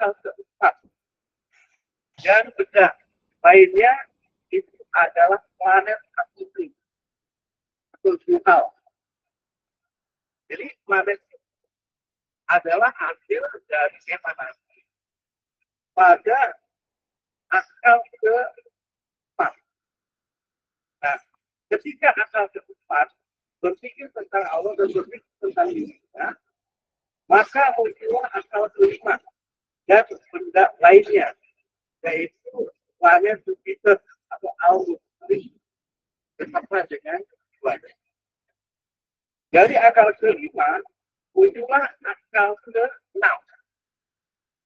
akal keempat. Dan benda lainnya itu adalah planet asli atau Zuhal. Jadi planet adalah hasil dari emanasi pada akal keempat. Nah, ketika akal keempat berpikir tentang Allah dan berpikir tentang dirinya, maka muncullah akal kelima dan benda lainnya, yaitu planet Jupiter atau Almutri bersama dengan keduanya. Dari akal kelima muncullah akal keenam.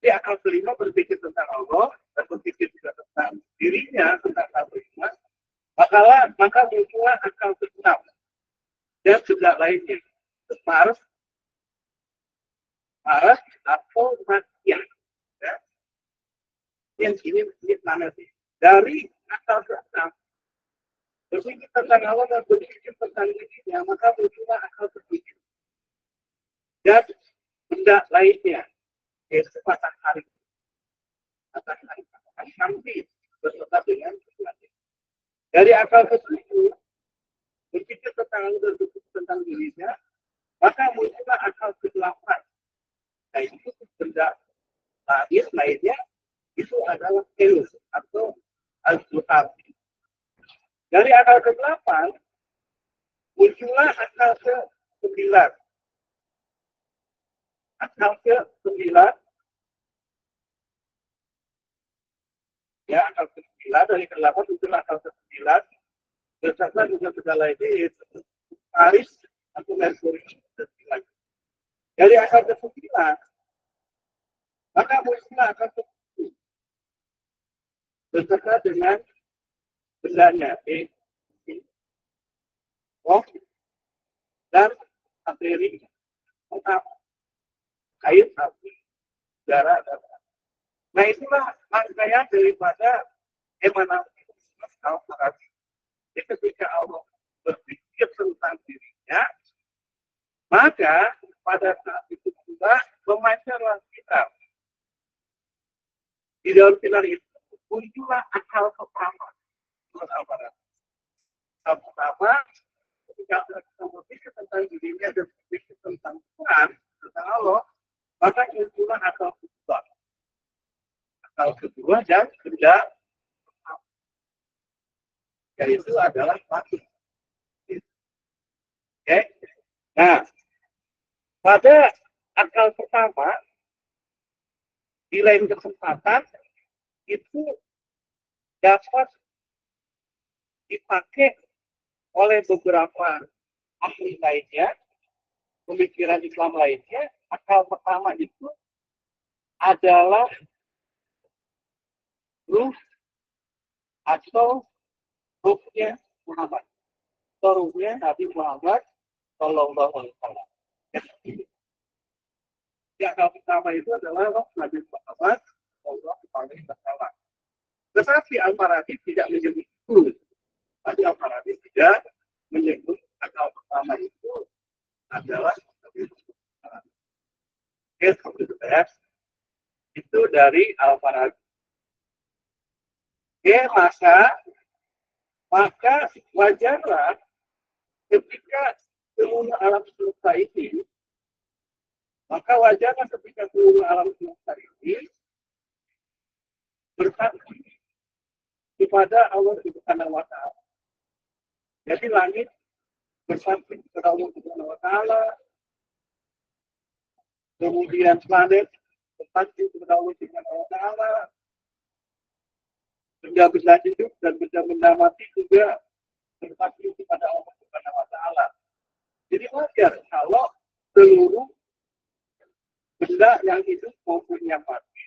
Di akal kelima berpikir tentang Allah dan berpikir juga tentang dirinya, tentang dirinya. Maka muncullah akal keenam dan benda lainnya, Mars atau Matia. Ya. Yang ini planet dari akal keenam berpikir tentang Allah dan berpikir tentang dirinya, maka muncullah akal berpikir dan benda lainnya, yaitu matahari Syamsi beserta dengan keduanya. Dari akal ketujuh berpikir tentang Allah dan berpikir tentang dirinya, maka muncullah akal kedelapan, yaitu benda lainnya itu adalah Zeus atau Al-Zuhari. Dari akal ke-8 muncullah akal ke-9. Akal ke-9 ya, akal ke-9 dari ke-8 muncullah akal ke-9 beserta juga benda lainnya yaitu Paris atau Merkuri dan lain. Dari akal ke-9 maka muncullah akal ke-10 beserta dengan bendanya dan materi utama air, api, udara, dan nah itulah rangkaian daripada emanasi al-Farabi. Jadi ketika Allah berpikir tentang dirinya, maka pada saat itu juga memancarlah kita. Di dalam pilar itu muncullah akal pertama. Akal pertama, ketika kita berpikir tentang dirinya dan berpikir tentang Tuhan, tentang Allah, maka muncullah akal kedua. Akal kedua dan benda pertama, yaitu adalah mati. Oke. Nah, pada akal pertama, di lain kesempatan itu dapat dipakai oleh beberapa ahli lainnya, pemikiran Islam lainnya. Akal pertama itu adalah ruh atau ruhnya Muhammad, atau ruhnya Nabi Muhammad Sallallahu Alaihi Wasallam. Akal pertama itu adalah roh Nabi Muhammad Sallallahu Alaihi Wasallam. Tetapi Al-Farabi tidak menyebut itu. Tapi Al-Farabi tidak menyebut akal pertama itu adalah itu dari Al-Farabi. Maka wajarlah ketika seluruh alam semesta ini, bersaksi kepada Allah Subhanahu wa Ta'ala. Jadi langit bersaksi kepada Allah Subhanahu wa Ta'ala, kemudian planet bersaksi kepada Allah Subhanahu wa Ta'ala, benda-benda hidup dan benda-benda mati juga bersaksi kepada Allah Subhanahu wa Ta'ala. Jadi wajar kalau seluruh benda yang hidup maupun yang mati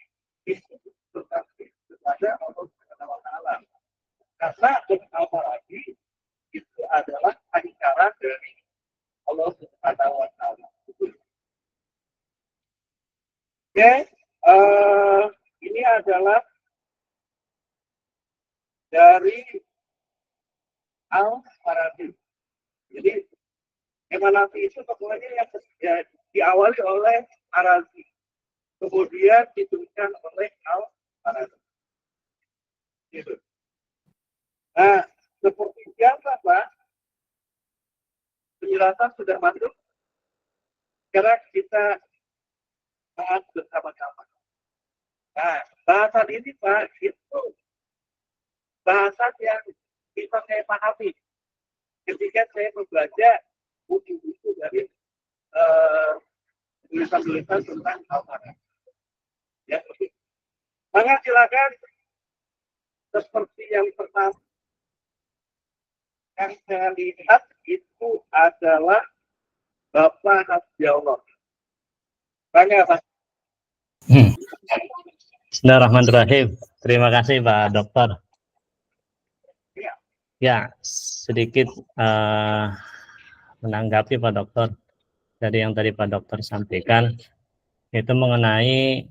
itu bersaksi kepada Allah Subhanahu wa Ta'ala. Karena Al-Farabi itu adalah acara dari Allah Subhanahu wa Ta'ala. Oke, ini adalah dari Al-Farabi. Jadi emanasi itu pokoknya yang diawali oleh Arazi. kemudian dituliskan oleh Al-Farabi. Gitu. Nah, seperti biasa Pak, penjelasan sudah masuk. Sekarang kita bahas bersama-sama. Nah, bahasan ini Pak, itu bahasan yang bisa saya pahami ketika saya membaca buku-buku dari tulisan-tulisan tentang Al-Farabi. Ya, maka silakan seperti yang pertama yang saya lihat itu adalah Bapak Nasbiullah. Tanya Pak. Bismillahirrahmanirrahim. Terima kasih Pak Dokter. Ya. Ya, sedikit menanggapi Pak Dokter dari yang tadi Pak Dokter sampaikan, itu mengenai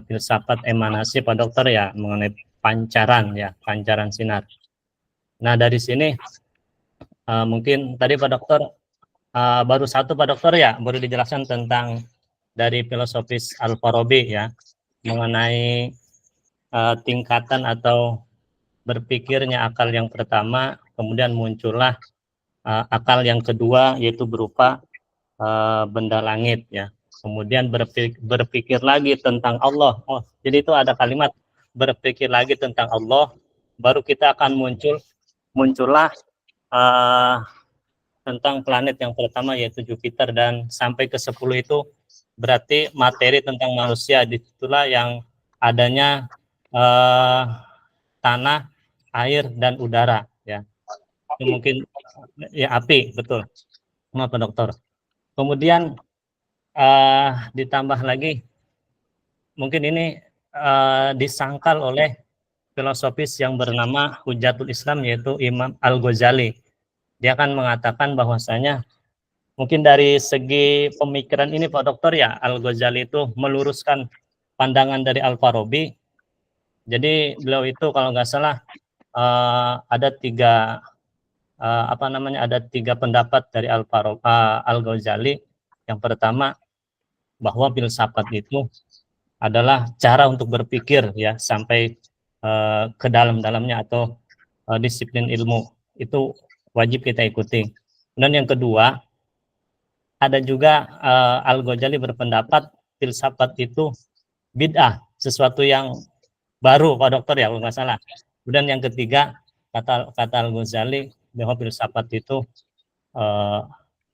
filsafat emanasi Pak Dokter ya, mengenai pancaran ya, pancaran sinar. Nah dari sini mungkin tadi Pak Dokter baru satu Pak Dokter ya, baru dijelaskan tentang dari filosofis Al-Farabi ya, mengenai tingkatan atau berpikirnya akal yang pertama, kemudian muncullah akal yang kedua yaitu berupa benda langit ya. Kemudian berpikir lagi tentang Allah. Oh, jadi itu ada kalimat berpikir lagi tentang Allah, baru kita akan muncullah tentang planet yang pertama yaitu Jupiter, dan sampai ke 10 itu berarti materi tentang manusia. Disitulah yang adanya tanah, air, dan udara ya. Itu mungkin ya api, betul. Maaf Pak Dokter. Kemudian ditambah lagi mungkin ini disangkal oleh filosofis yang bernama Hujatul Islam yaitu Imam Al-Ghazali. Dia akan mengatakan bahwasanya mungkin dari segi pemikiran ini Pak Dokter ya, Al-Ghazali itu meluruskan pandangan dari Al-Farabi. Jadi beliau itu kalau nggak salah ada tiga ada tiga pendapat dari Al-Ghazali. Yang pertama, bahwa filsafat itu adalah cara untuk berpikir ya sampai ke dalam-dalamnya, atau disiplin ilmu itu wajib kita ikuti. Dan yang kedua, ada juga Al-Ghazali berpendapat filsafat itu bid'ah, sesuatu yang baru Pak Dokter ya kalau nggak salah. Kemudian yang ketiga, kata Al-Ghazali bahwa filsafat itu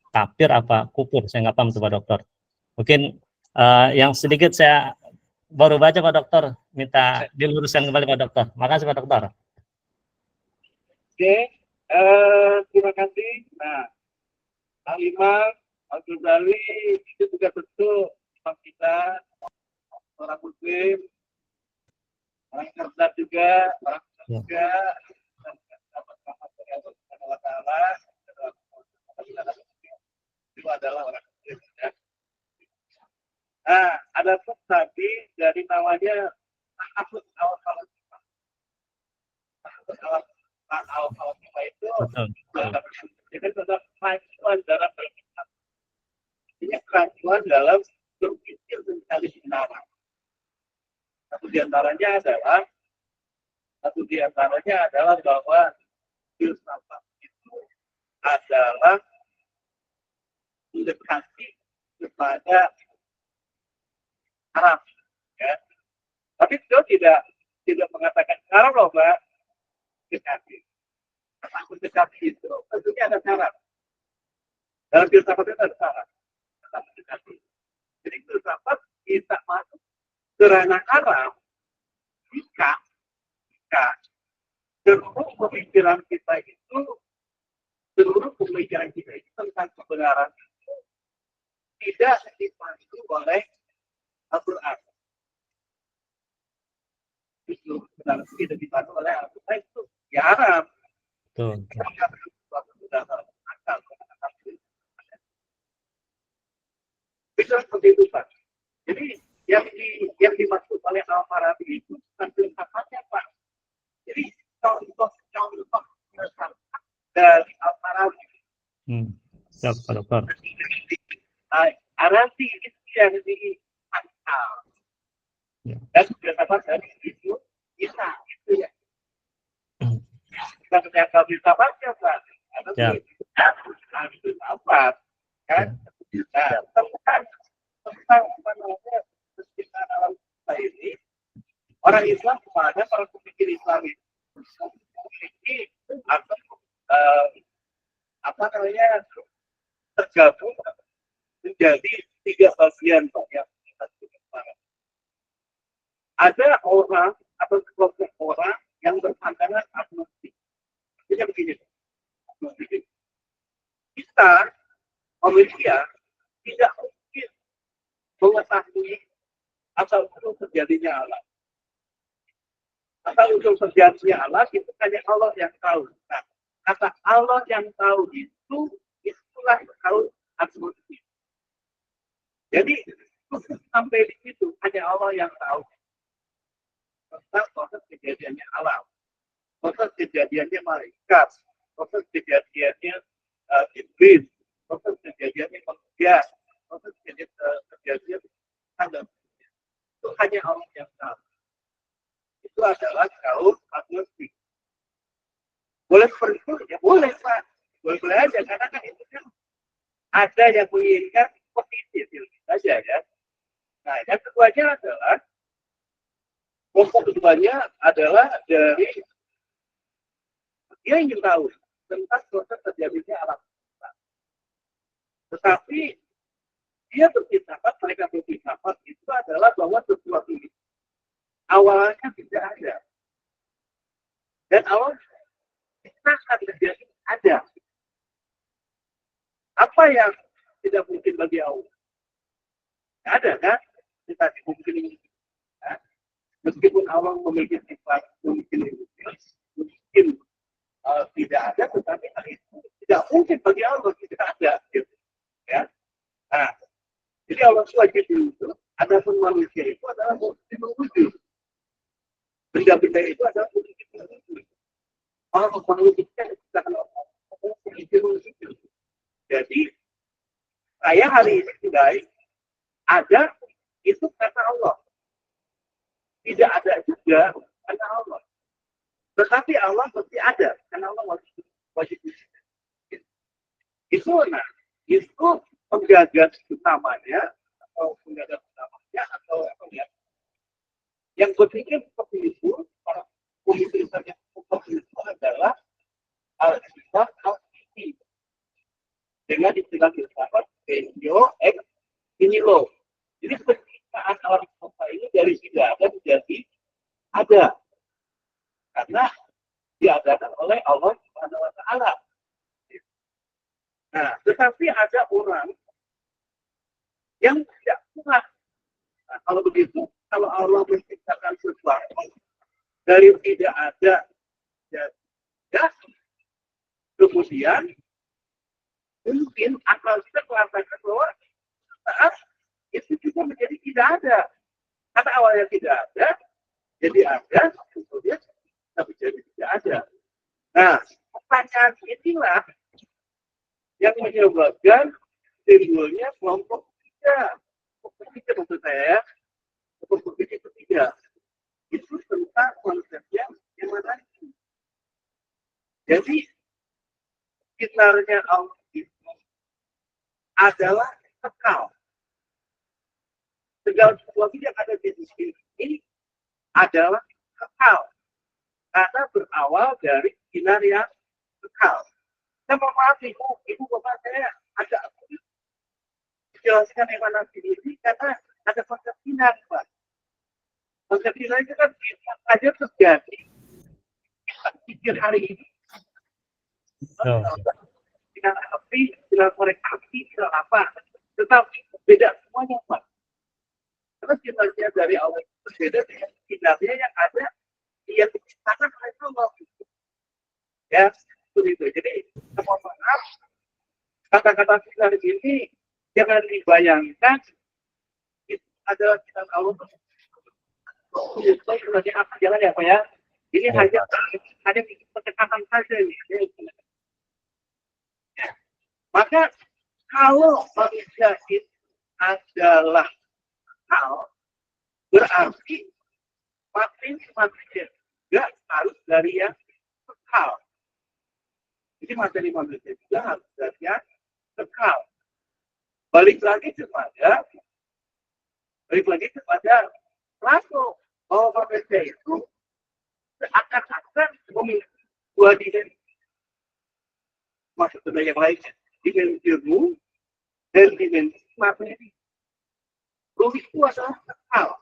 kafir apa kufur, saya nggak paham tuh Pak Dokter. Mungkin yang sedikit saya baru baca Pak Dokter, minta diluruskan kembali Pak Dokter. Makasih Pak Dokter. Oke, terima kasih. Nah, Al-Imam Al-Ghazali itu juga tentu kita orang Muslim, orang cerdas juga, orang juga, itu adalah orang Muslim. Ya. Nah, ada pun tadi dari namanya takut al-Farabi. Al-Farabi itu jadi tetap kemajuan dalam berpikir. Ini kemajuan dalam berpikir mencari kebenaran. Satu di antaranya adalah bahwa filsafat itu adalah mendekati kepada Arab, ya. Tapi beliau tidak mengatakan Arab loh, Mbak. Dekati. Aku dekati itu tentunya ada syarat. Dalam filsafat itu ada syarat. Dekati. Jadi filsafat kita masuk ke ranah Arab jika seluruh pemikiran kita itu tentang kebenaran itu tidak dipandu oleh Al-Quran. Itu benar tidak dipandu oleh Al-Quran itu ya Arab. Bisa seperti itu Pak. Jadi yang dimaksud oleh Al-Farabi itu bukan filsafatnya Pak. Jadi contoh dari Al-Farabi. Siap Pak Dokter. Arabi itu yang diangkat. Ya. Harus apa? Kan? Nah, tentang apa namanya penciptaan alam semesta ini, orang Islam kepada para pemikir Islam itu memiliki atau apa namanya tergabung menjadi 3 bagian Pak, yang kita sebut sekarang. Ada orang atau kelompok orang yang berpandangan agnostik. Jadi begini, kita manusia tidak mungkin mengetahui asal usul terjadinya alam. Asal usul terjadinya alam itu hanya Allah yang tahu. Nah, kata Allah yang tahu itu itulah tahu agnostik. Jadi sampai di situ hanya Allah yang tahu tentang proses kejadiannya alam, proses kejadiannya malaikat, proses kejadiannya iblis, proses kejadiannya manusia, proses kejadian tanggal. Itu hanya Allah yang tahu. Itu adalah kaum agnostik. Boleh seperti itu? Ya boleh, Pak. Boleh aja, karena kan itu kan ada yang menginginkan positif saja ya. Nah, yang keduanya adalah kelompok keduanya adalah dari dia ingin tahu tentang proses terjadinya alam semesta. Tetapi dia berpendapat, mereka berpendapat itu adalah bahwa sesuatu ini awalnya tidak ada. Dan awalnya kita akan terjadi ada. Apa yang tidak mungkin bagi Allah? Tidak ada kan? Kita mungkin ya? Meskipun Allah memiliki sifat mungkin tidak ada, tetapi hal itu tidak mungkin bagi Allah tidak ada. Gitu. Ya. Nah, jadi Allah wajib itu. Adapun manusia itu adalah mungkin mewujud. Benda-benda itu adalah mungkin mewujud. Allah mewujudkan kita mungkin mewujud. Jadi saya hari ini sudah ada itu karena Allah. Tidak ada juga karena Allah. Tetapi Allah pasti ada karena Allah wajib. Itu penggagas utamanya atau penggagas utamanya atau apa ya? Yang berpikir seperti itu, para pemikir yang seperti itu adalah al-Islam al-Sisi. Dengan istilah filsafat Benjo X ini loh. Jadi penciptaan alam semesta ini dari tidak ada menjadi ada. Karena diadakan oleh Allah Subhanahu wa Ta'ala. Nah, tetapi ada orang yang tidak puas. Nah, kalau begitu, kalau Allah menciptakan sesuatu dari tidak ada, ya, kemudian mungkin akal kita mengatakan bahwa saat itu juga menjadi tidak ada. Karena awalnya tidak ada, jadi ada, kemudian menjadi tidak ada. Nah, pertanyaan inilah yang menyebabkan timbulnya kelompok ketiga. Kelompok ketiga maksud saya, kelompok ketiga itu tentang konsepnya yang mana itu. Jadi sekitarnya Allah itu adalah kekal. Segala sesuatu yang ada di sini ini adalah kekal. Karena berawal dari sinar yang kekal. Saya mau maaf ibu bapak saya agak sulit menjelaskan yang mana ini karena ada konsep sinar, Pak. Konsep sinar itu kan bisa saja terjadi pikir hari ini. Sinar api, sinar korek api, sinar apa. Tetapi beda semuanya, Pak. Karena sinarnya dari Allah itu berbeda dengan sinarnya yang ada yang diciptakan oleh Allah. Ya, seperti itu. Jadi, mohon maaf, kata-kata sinar ini jangan dibayangkan itu adalah sinar Allah. Itu sebagai apa jalan ya, Pak ya? Ini hanya pendekatan saja nih. Maka kalau manusia itu adalah hal, berarti manusia juga harus dari yang kekal. Jadi materi manusia juga harus yang kekal. Balik lagi kepada langsung bahwa manusia itu seakan-akan memiliki dua dimensi. Maksudnya yang lainnya, dimensi ruh dan dimensi materi. Ruh itu adalah kekal.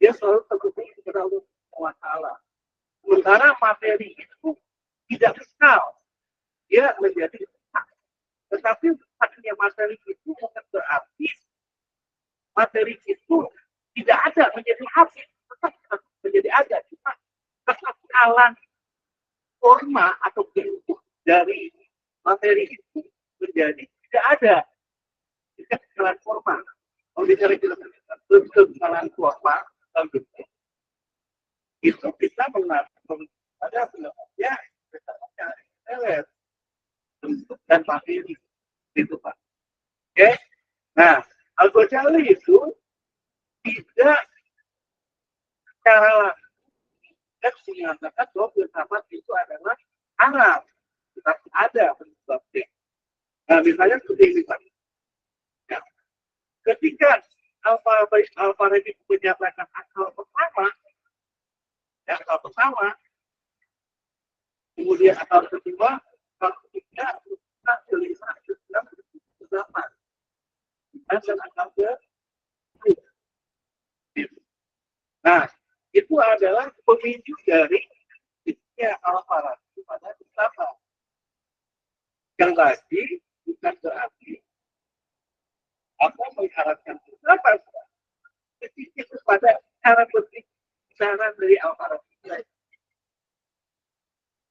Dia selalu terhubung kepada Allah SWT. Sementara materi itu tidak kekal. Dia menjadi kekal. Tetapi haknya materi itu bukan berarti materi itu tidak ada menjadi habis. Tetap menjadi ada. Cuma kekekalan forma atau bentuk dari materi itu menjadi tidak ada. Kekekalan forma. Kalau bicara kekekalan forma dan bentuk, itu kita mengatakan pada pendapatnya bentuk dan materi itu Pak. Oke, nah Al-Ghazali itu tidak secara langsung mengatakan bahwa filsafat itu adalah Arab, tetapi ada penyebabnya. Nah, misalnya seperti ini Pak. Ya. Ketika Al-Farabi menyatakan akal pertama, kemudian akal kedua, akal ketiga, akal kelima, akal kedelapan, dan akal ke. Nah, itu adalah pemicu dari Al-Farabi pada filsafat. Yang lagi bukan berarti apa mengharapkan filsafat spesifik kepada cara berpikir dari Al-Farabi.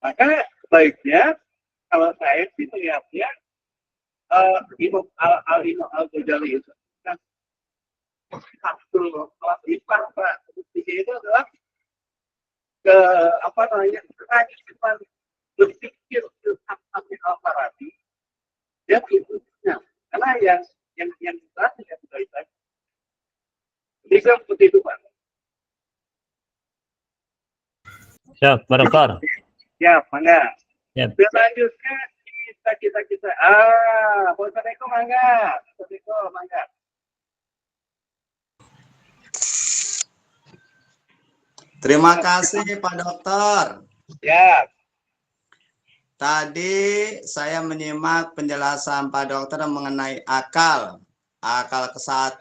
Maka sebaiknya kalau saya sih melihatnya Imam Al-Ghazali itu kan satu kelas ipar Pak. Itu adalah kelanjutan berpikir filsafat Al-Farabi dan intinya karena yang terakhir yang baik. Jadi seperti itu Pak. Siap, Barokor. Ya, mangga. Ya. Selanjutnya kita. Bos Eko mangga. Terima kasih Pak Dokter. Ya. Tadi saya menyimak penjelasan Pak Dokter mengenai akal. Akal ke-1,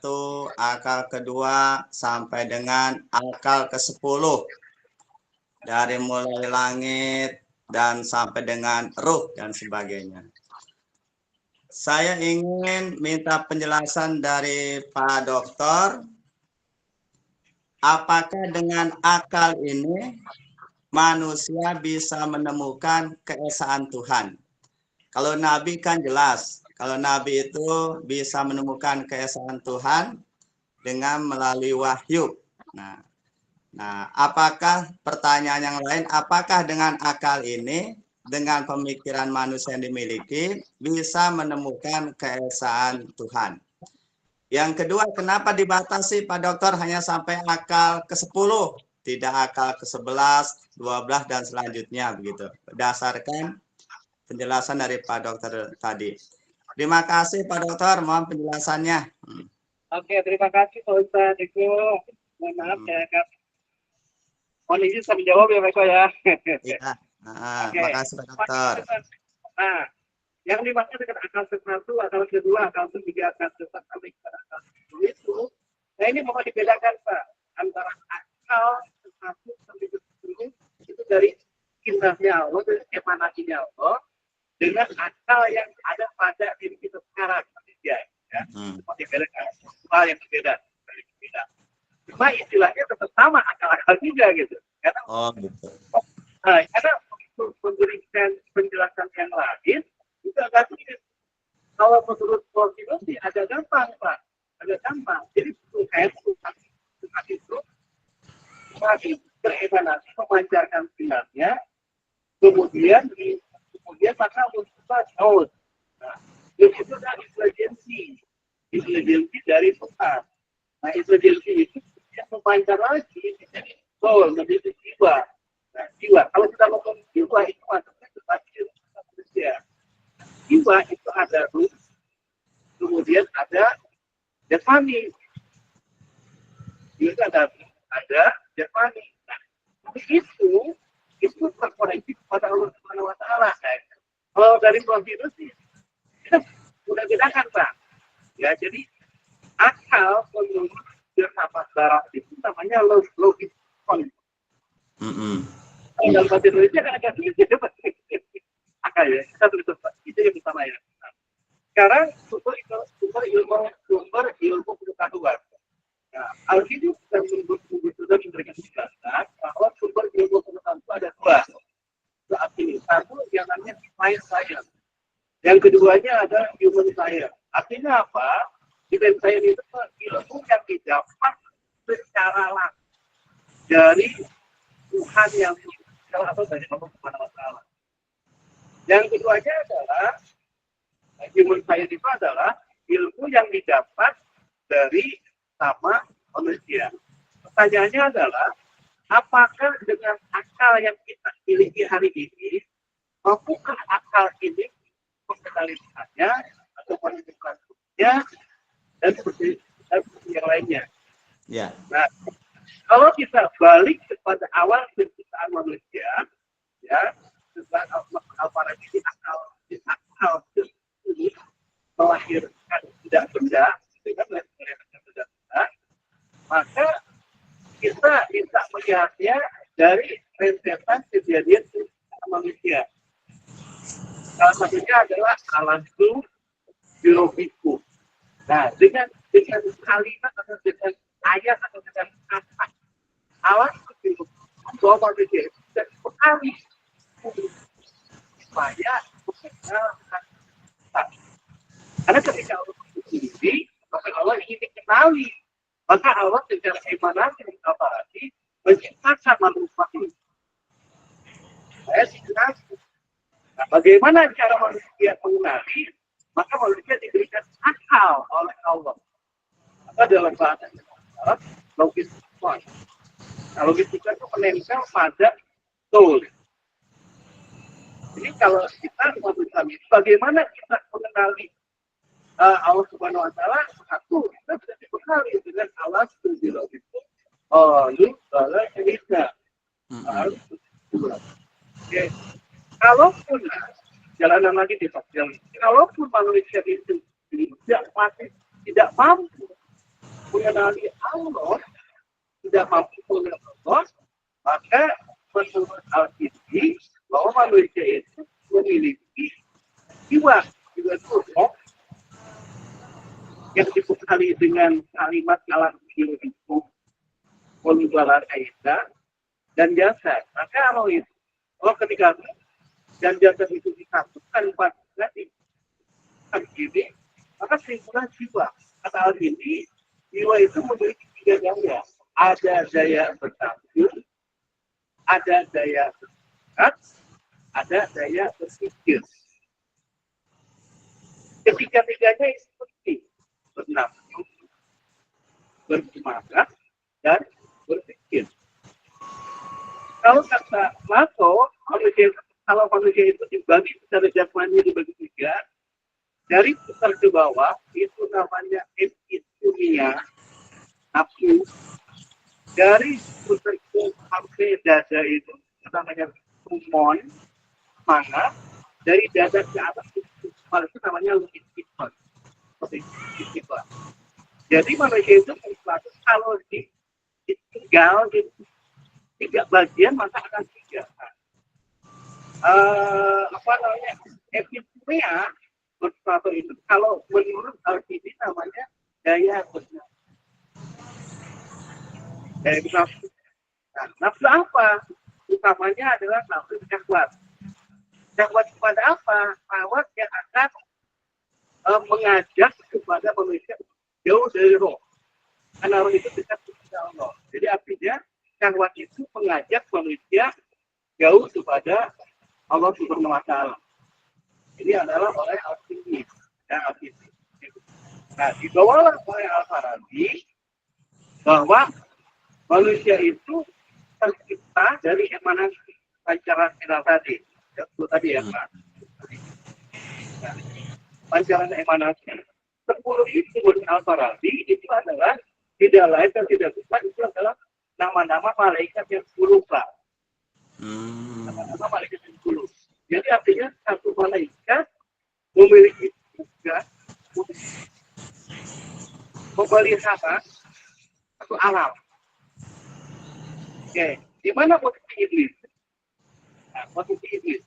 akal kedua, sampai dengan akal ke-10. Dari mulai langit dan sampai dengan ruh dan sebagainya. Saya ingin minta penjelasan dari Pak Dokter. Apakah dengan akal ini manusia bisa menemukan keesaan Tuhan? Kalau Nabi kan jelas. Kalau Nabi itu bisa menemukan keesaan Tuhan dengan melalui wahyu. Nah, apakah pertanyaan yang lain, apakah dengan akal ini, dengan pemikiran manusia yang dimiliki, bisa menemukan keesaan Tuhan? Yang kedua, kenapa dibatasi Pak Dokter hanya sampai akal ke-10, tidak akal ke-11, 12, dan selanjutnya begitu, berdasarkan penjelasan dari Pak Dokter tadi. Terima kasih Pak Dokter, mohon penjelasannya. Oke, terima kasih Pak Ustadz Eko. Mohon maaf ya Kak. Mohon izin saya menjawab ya Pak Eko ya. Iya, terima kasih Pak Dokter. Nah, yang dimaksud dengan akal ke-1, akal kedua, akal ketiga, akal ke-4, sampai kepada akal ke-10 itu, nah ini mau dibedakan Pak, antara akal ke-1 sampai ke-10 itu dari indahnya Allah, dari emanasinya Allah, dengan akal yang ada pada diri kita sekarang, manusia. Ya, mau dibedakan, hal yang berbeda. Cuma istilahnya tetap sama akal-akal juga gitu. Karena, karena memberikan penjelasan yang lain, itu agak sulit. Kalau menurut Portino sih agak gampang Pak, agak gampang. Jadi Tuhan itu masih beremanasi memancarkan sinarnya, kemudian maka muncul soul. Nah, itu adalah intelijensi dari Tuhan. Nah, intelijensi itu yang memancar lagi menjadi soul, menjadi jiwa. Nah, jiwa. Kalau kita ngomong jiwa itu maksudnya jasmani. Itu ada jasmani. Nah, itu terkoneksi kepada Allah Subhanahu Wa Taala. Kalau dari virus sih kita udah bedakan, Pak. Ya, jadi akal menurut filsafat Barat itu namanya logis. Dalam bahasa Indonesia kan agak sulit ya, Pak. Akal ya, kita tulis itu yang pertama ya. Sekarang sumber ilmu pengetahuan. Nah, Al-Qidus sudah memberikan penjelasan bahwa sumber ilmu pengetahuan itu ada dua. Saat ini, satu yang namanya science. Yang keduanya ada human science. Artinya apa? Human science itu ilmu yang didapat secara langsung dari Tuhan yang atau dari Allah Subhanahu Wa Taala. Yang keduanya adalah human science itu adalah ilmu yang didapat dari sama manusia. Pertanyaannya adalah, apakah dengan akal yang kita miliki hari ini, mampukah akal ini mengendalikannya atau menentukannya dan seperti yang lainnya? Ya. Nah, kalau kita balik kepada awal penciptaan manusia, ya, tentang apalagi di akal ini melahirkan tidak benda, dengan melahirkan tidak benda, maka kita bisa melihatnya dari rentetan kejadian manusia. Salah satunya adalah alam biologiku. Nah, dengan kalimat atau dengan ayat atau dengan kata alam biologiku bahwa manusia itu tidak sekali supaya mengenalkan kita. Karena ketika Allah sendiri, maka Allah ingin dikenali. Maka Allah secara emanasi apalagi menciptakan manusia ini. Saya dikenali. Nah, bagaimana cara manusia mengenali? Maka manusia diberikan akal oleh Allah. Maka dalam bahasa Arab, logistikon. Nah, logistikon itu menempel pada soul. Jadi kalau kita manusia ini, bagaimana kita mengenali Allah Subhanahu Wa Taala? Satu, kita bisa dikenali dengan alat biologi itu. Lalu cerita. Oke. Kalaupun jalanan lagi di sosial, kalaupun manusia itu tidak mampu mengenali Allah, tidak mampu mengenali Allah, maka menurut Al-Qidus bahwa manusia itu memiliki jiwa tubuh yang dibekali dengan kalimat alam biologi, polubalan aida dan jasad. Maka kalau ketika dan jasad itu disatukan pada ini, maka kesimpulan jiwa. Kata Al-Qidus, jiwa itu memiliki tiga daya. Ada daya bertampil, ada daya bergerak, ada daya berpikir. Ketiga-tiganya itu penting. Bernafsu, bersemangat, dan berpikir. Kalau kata Plato, kalau manusia itu dibagi secara jasmani dibagi tiga, dari besar ke bawah itu namanya epithumia, nafsu. Dari pusat sampai dada itu namanya humon, semangat. Dari dada ke atas itu namanya logistikon. Jadi manusia itu kalau ditinggal di tiga bagian maka akan tiga. Epithumia bersuatu itu kalau menurut Al-Qidus namanya daya benar. Daya nafsu. Nah, nafsu apa? Utamanya adalah nafsu syahwat. Syahwat kepada apa? Syahwat yang akan mengajak kepada manusia jauh dari roh. Karena roh itu dekat kepada Allah. Jadi artinya syahwat itu mengajak manusia jauh kepada Allah Subhanahu Wa Taala. Ini adalah oleh Al-Qidus. Nah, dibawalah oleh Al-Farabi bahwa manusia itu tercipta dari emanasi pancaran sinar tadi. Itu tadi ya, Pak. Nah, pancaran emanasi 10 itu menurut Al-Farabi itu adalah tidak lain dan tidak bukan, itu adalah nama-nama malaikat yang 10, Pak. Nama-nama malaikat yang 10. Jadi artinya satu malaikat memiliki tugas memelihara satu alam. Oke, di mana posisi iblis? Nah, posisi iblis.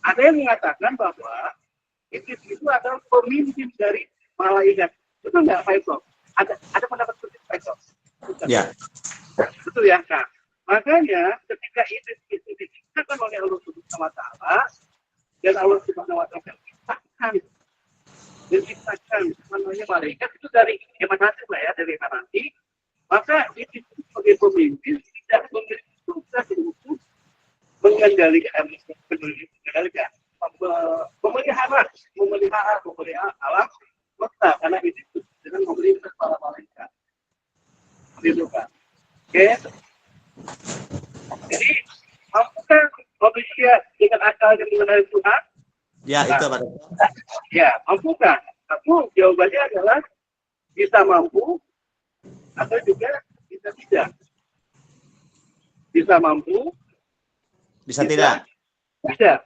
Ada yang mengatakan bahwa iblis itu adalah pemimpin dari malaikat. Betul nggak, Pak Eko? Ada pendapat seperti itu, Pak Eko? Ya. Betul ya, Kak. Makanya ketika iblis itu diciptakan oleh Allah Subhanahu wa Ta'ala dan Allah Subhanahu wa Ta'ala menciptakan namanya malaikat itu dari emanasi lah ya, dari emanasi, maka iblis itu sebagai pemimpin tidak memiliki tugas untuk mengendalikan memelihara alam semesta, karena itu dengan memerintah para malaikat. Gitu kan. Oke. Jadi, mampukah manusia dengan akal yang mengenali Tuhan? Ya, itu Pak Dokter. Ya, mampukah? Aku jawabannya adalah bisa mampu atau juga bisa tidak. Bisa mampu, Bisa tidak? tidak.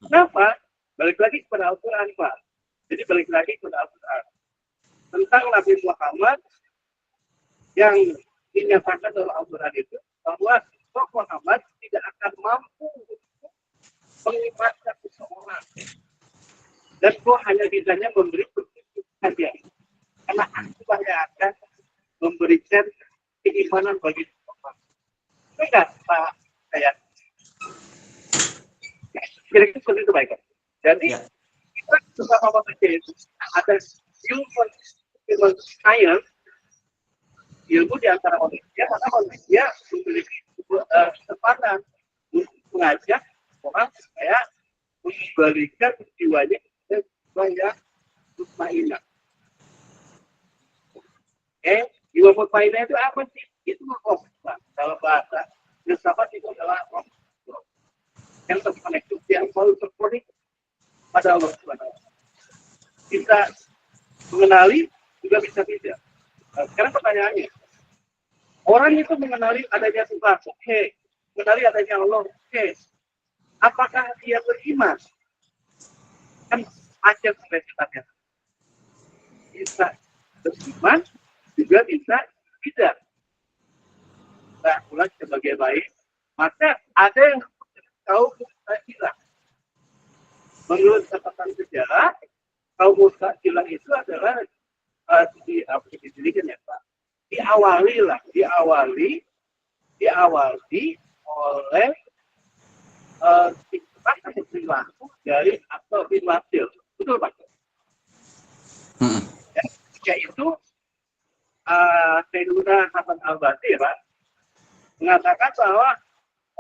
Kenapa? Balik lagi kepada Al-Quran, Pak. Jadi balik lagi kepada Al-Quran. Tentang Nabi Muhammad yang dinyatakan oleh Al-Quran itu, bahwa Muhammad tidak akan mampu mengibatkan seseorang. Dan kau hanya bisanya memberi petunjuk saja. Karena aku hanya akan memberikan keimanan bagi seseorang. Enggak, Pak Ayat. Kira-kira seperti itu, baik. Jadi, kita bersama manusia itu ada human science, ilmu di antara manusia, karena manusia memiliki kesempatan untuk mengajak orang supaya mengembalikan jiwanya ke jiwa yang mutmainah. Jiwa mutmainah itu apa sih? Itu roh, dalam bahasa filsafat itu adalah roh yang terkoneksi, yang selalu terkoneksi pada Allah Subhanahu wa Ta'ala. Bisa mengenali, juga bisa tidak. Nah, sekarang pertanyaannya, orang itu mengenali adanya Tuhan, oke. Mengenali adanya Allah, oke. Apakah dia beriman? Kan aja sampai sifatnya. Bisa beriman, juga bisa tidak. Nah, ulang sebagai baik, maka ada yang kaum Mu'tazilah. Menurut catatan sejarah, kaum Mu'tazilah itu adalah didirikan ya Pak. Diawali oleh sifat atau perilaku dari Abdul bin Wasil. Betul Pak? Yaitu Sayyidina Hasan al-Basri Pak, mengatakan bahwa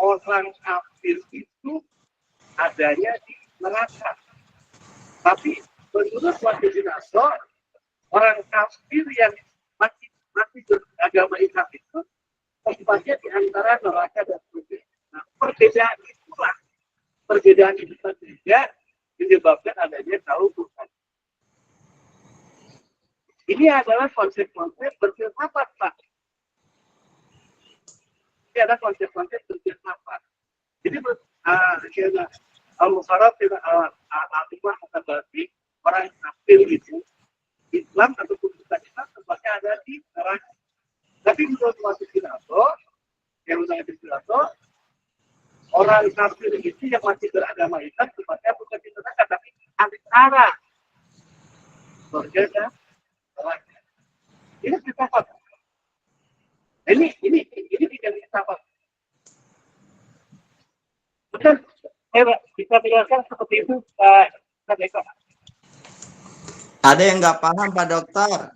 orang kafir itu adanya di neraka. Tapi menurut Wahidin Nasr, orang kafir yang masih beragama Islam itu tempatnya di antara neraka dan surga. Nah, perbedaan itu saja menyebabkan adanya kaum Tuhan. Ini adalah konsep-konsep berfilsafat, Pak. Ini ada konsep-konsep berfilsafat. Jadi Al-Muharram al-Atimah al-Basri, orang kafir itu Islam atau bukan Islam tempatnya ada di neraka. Tapi menurut Wahidin Nasr, orang kafir itu yang masih beragama Islam tempatnya bukan di neraka, tapi antara surga dan neraka. Ini filsafat. Ini tidak filsafat. Betul. Bisa menjelaskan seperti itu, Pak Eko. Ada yang nggak paham Pak Dokter.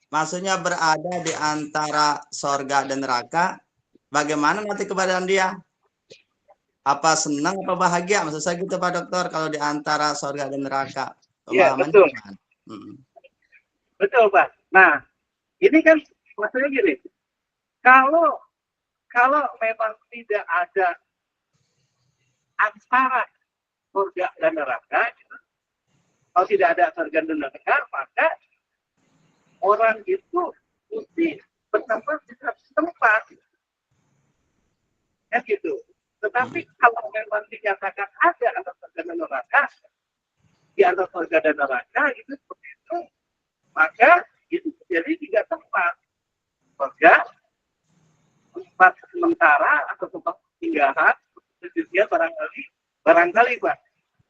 Maksudnya berada di antara sorga dan neraka. Bagaimana nanti keadaan dia? Apa senang apa bahagia? Maksud saya gitu Pak Dokter. Kalau di antara sorga dan neraka. Iya betul. Betul Pak. Nah ini kan maksudnya gini. Kalau memang tidak ada antara surga dan neraka, Kalau tidak ada surga dan neraka, maka orang itu mesti bertempat di satu tempat. Ya gitu. Tetapi kalau memang dinyatakan ada antara surga dan neraka, di antara surga dan neraka itu seperti itu, maka itu jadi 3 tempat. Surga, tempat sementara atau tempat tinggalan, dia barangkali Pak.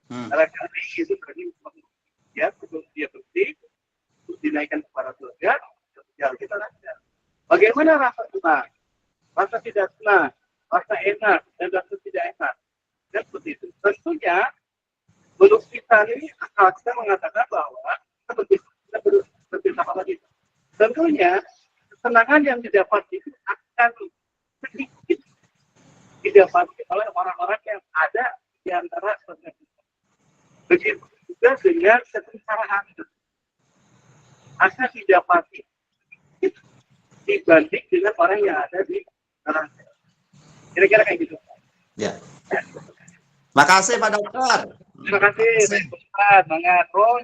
Barangkali itu berarti ya, sebelum dia bersih, terus dinaikkan kepada surga, ya kita rasa. Bagaimana rasa senang? Rasa tidak senang, rasa enak, dan rasa tidak enak. Dan seperti itu. Tentunya, menurut kita ini, akal kita mengatakan bahwa kita berbeda apa lagi. Tentunya, kesenangan yang didapat itu akan sedikit didapati oleh orang-orang yang ada di antara surga. Begitu juga dengan kesengsaraan akan didapati dibanding dengan orang yang ada di neraka. Kira-kira kayak gitu. Ya. Makasih Pak Dokter. Terima kasih. Semangat. Turun.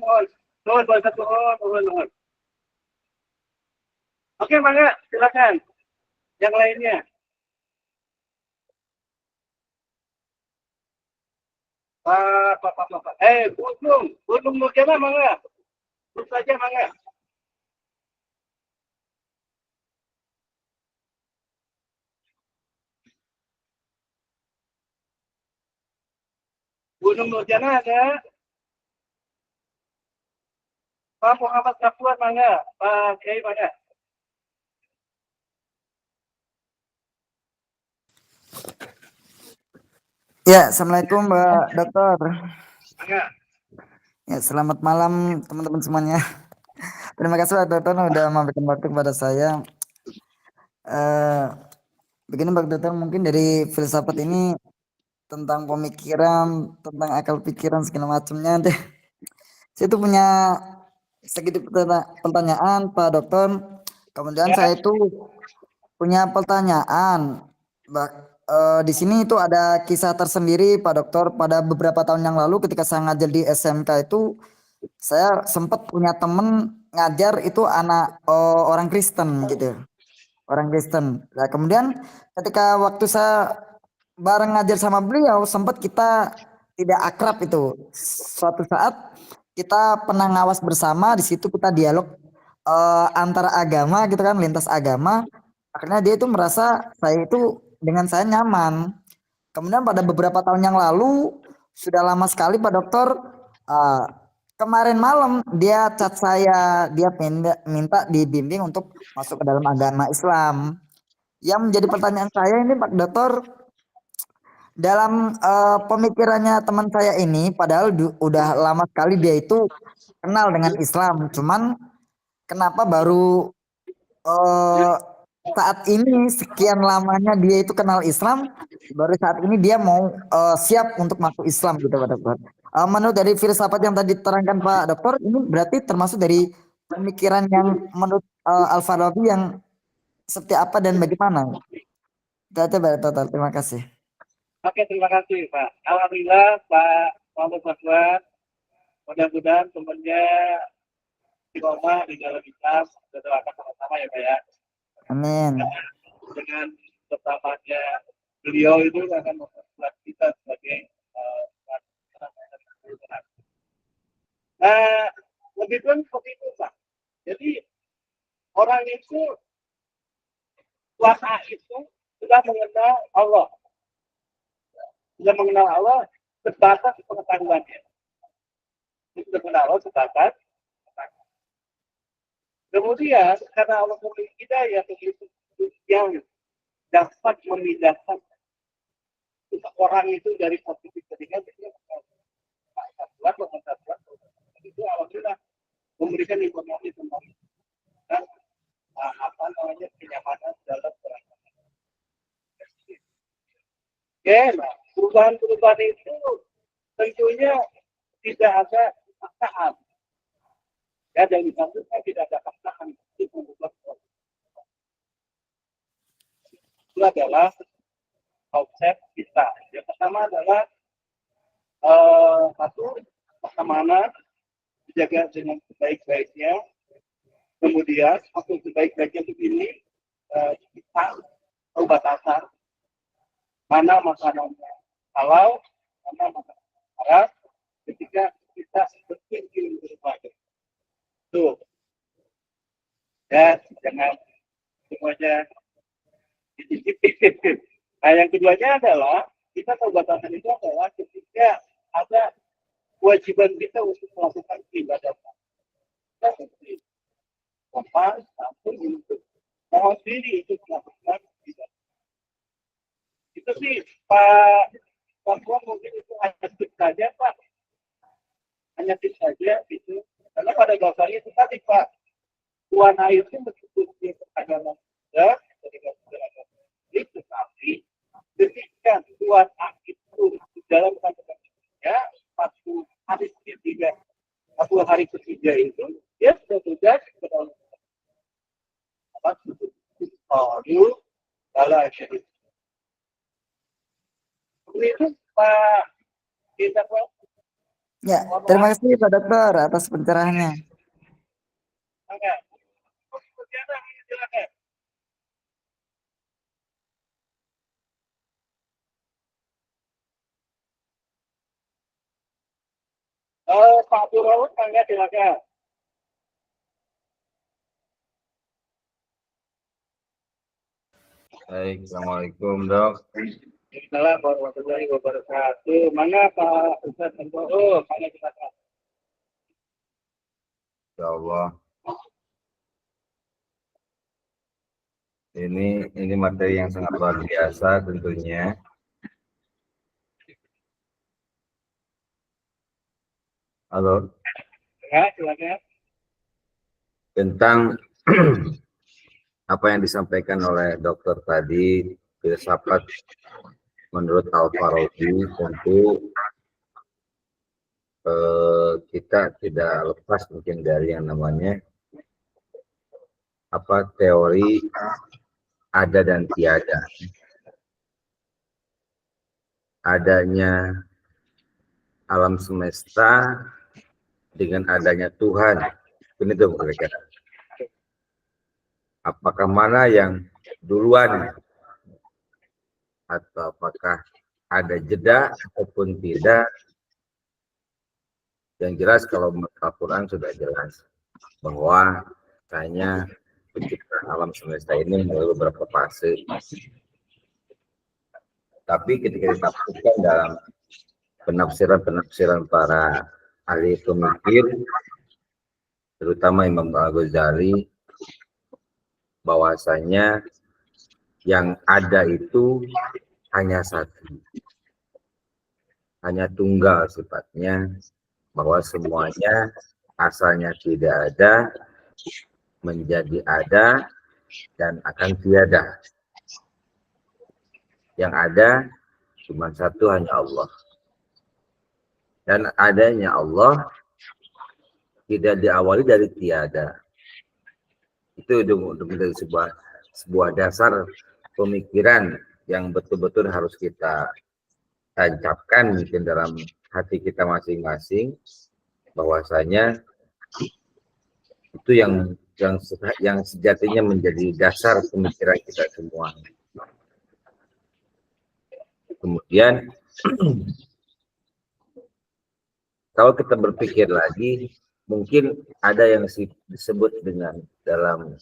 Oke, Mangga, silakan. Yang lainnya. Pak. Gunung Nurjana, Mangga. Terus saja, Mangga. Gunung Nurjana ada. Pak Muhammad Safuan, Mangga. Pak Kiai, Mangga. Ya, Assalamualaikum Mbak Dokter. Mangga. Ya, selamat malam teman-teman semuanya. Terima kasih Pak Dokter udah memberikan waktu kepada saya. Begini Mbak Dokter, mungkin dari filsafat ini tentang pemikiran, tentang akal pikiran segala macamnya deh. Saya tuh punya sedikit pertanyaan Pak Dokter. Kemudian Ya. saya itu punya pertanyaan, Mbak. Di sini itu ada kisah tersendiri Pak Dokter. Pada beberapa tahun yang lalu ketika saya ngajar di SMK itu, saya sempat punya temen ngajar itu anak orang Kristen gitu, orang Kristen. Nah, kemudian ketika waktu saya bareng ngajar sama beliau, sempat kita tidak akrab itu. Suatu saat kita pernah ngawas bersama, di situ kita dialog antara agama gitu kan, lintas agama. Akhirnya dia itu merasa saya itu dengan saya nyaman. Kemudian pada beberapa tahun yang lalu, sudah lama sekali Pak Dokter, uh, kemarin malam dia chat saya, dia minta dibimbing untuk masuk ke dalam agama Islam. Yang menjadi pertanyaan saya ini Pak Dokter, dalam pemikirannya teman saya ini, padahal udah lama sekali dia itu kenal dengan Islam, cuman kenapa baru eh, saat ini sekian lamanya dia itu kenal Islam, baru saat ini dia mau siap untuk masuk Islam gitu Pak Dokter. Menurut dari filsafat yang tadi diterangkan Pak Dokter, ini berarti termasuk dari pemikiran yang menurut Al-Farabi yang seperti apa dan bagaimana? Itu aja Pak Dokter, terima kasih. Oke, terima kasih Pak. Alhamdulillah Pak Muhammad Safuan. Mudah-mudahan temannya di Roma di dalam Islam kita doakan sama-sama ya Pak ya. Amin. Dengan pertamanya beliau itu akan membuat kita sebagai lebih pun seperti itu Pak. Jadi orang itu puasa itu sudah mengenal Allah, sudah mengenal Allah sebatas pengetahuannya. Sudah mengenal Allah sebatas. Kemudian karena Allah memberi hidayah yang dapat memindahkan seseorang itu dari posisi ke negatif, itu alhamdulillah memberikan informasi tentang dan apa namanya kenyamanan dalam beragama. Oke, nah, perubahan-perubahan itu tentunya tidak ada paksaan. Ya, dan disampaikan tidak ada paksaan untuk mengubah itu adalah konsep kita. Yang pertama adalah satu pertemanan, dijaga dengan sebaik-baiknya. Kemudian waktu sebaik-baiknya begini, kita tahu batasan mana makanannya halal, mana makanannya haram, ketika kita berpikir berbagai. Tuh, ya jangan semuanya dicicipin. Nah, yang keduanya adalah kita tahu batasan itu adalah ketika ada kewajiban kita untuk melakukan ibadah. Kita seperti apa? Satu untuk mohon diri untuk melakukan ibadah. Itu sih Pak Tua mungkin itu hanya tips saja Pak. Hanya tips saja itu. Karena pada dasarnya itu tadi Pak, tuan air itu meskipun dia agama muda, tetapi ketika tuan air itu dalam kandungannya 40 hari ketiga, 40 hari ketiga itu dia sudah tugas ke dalam apa itu kalau syahid. Itu Pak kita Pak. Ya, terima kasih Pak Dokter atas pencerahannya. Silakan. Pak Purwawut, silakan. Baik, Assalamualaikum dok. Waalaikumsalam warahmatullahi wabarakatuh. Mana Pak Ustaz Tempoh? Mana silakan. Ya Allah. Ini materi yang sangat luar biasa tentunya. Halo. Ya, silakan. Tentang apa yang disampaikan oleh dokter tadi, filsafat menurut Al-Farabi tentu kita tidak lepas mungkin dari yang namanya apa teori ada dan tiada. Adanya alam semesta dengan adanya Tuhan. Ini tuh kira-kira. Apakah mana yang duluan atau apakah ada jeda ataupun tidak? Yang jelas kalau Al-Quran sudah jelas bahwa hanya penciptaan alam semesta ini melalui beberapa fase. Tapi ketika ditafsirkan dalam penafsiran para ahli pemikir, terutama Imam Al-Ghazali, bahwasanya yang ada itu hanya satu, hanya tunggal sifatnya, bahwa semuanya asalnya tidak ada, menjadi ada, dan akan tiada. Yang ada cuma satu, hanya Allah. Dan adanya Allah tidak diawali dari tiada. Itu untuk menjadi sebuah dasar pemikiran yang betul-betul harus kita tancapkan mungkin dalam hati kita masing-masing, bahwasanya itu yang sejatinya menjadi dasar pemikiran kita semua. Kemudian kalau kita berpikir lagi, mungkin ada yang disebut dengan dalam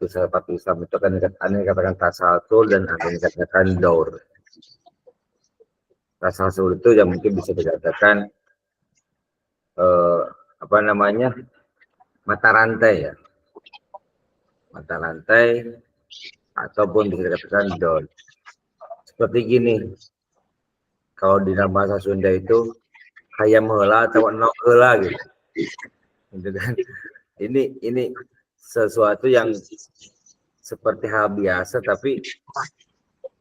filsafat Islam itu kan ada yang katakan tasalsul dan ada yang katakan daur. Tasalsul itu yang mungkin bisa dikatakan apa namanya, mata rantai ya, mata rantai ataupun bisa dikatakan daur. Seperti gini, kalau di dalam bahasa Sunda itu hayam heula atau nok heula gitu. Ini sesuatu yang seperti hal biasa, tapi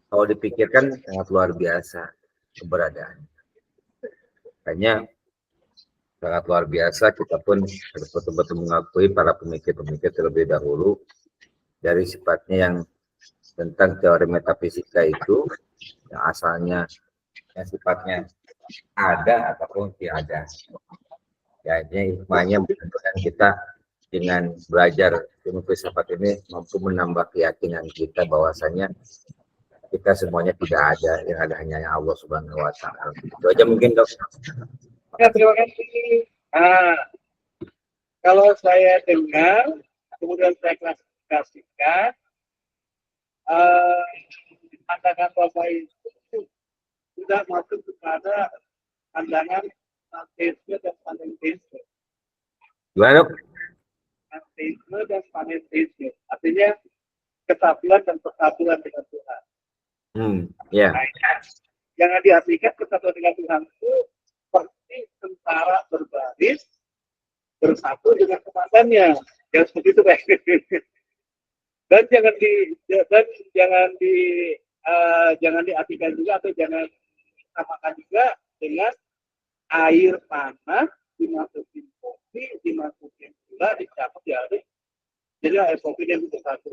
kalau dipikirkan sangat luar biasa keberadaan. Hanya sangat luar biasa, kita pun harus betul-betul mengakui para pemikir-pemikir terlebih dahulu dari sifatnya yang tentang teori metafisika itu, yang asalnya yang sifatnya ada ataupun tiada. Ya, ini hikmahnya mudah-mudahan kita dengan belajar ilmu filsafat ini mampu menambah keyakinan kita bahwasanya kita semuanya tidak ada, yang ada hanya Allah Subhanahu wa Ta'ala. Itu aja mungkin, Dok. Ya, terima kasih. Kalau saya dengar, kemudian saya klasifikasikan, pandangan Bapak itu sudah masuk kepada pandangan panteisme dan panenteisme. Gimana, Dok? Panteisme dan panenteisme. Artinya kesatuan dan persatuan dengan Tuhan. Ya. Nah, jangan diartikan kesatuan dengan Tuhan itu seperti tentara berbaris bersatu dengan komandannya. Yang seperti itu, Pak. Dan jangan diartikan juga atau jangan samakan juga dengan air panas dimasukin kopi, dimasukin gula, dicampur diaduk. Jadi air kopi dan itu satu.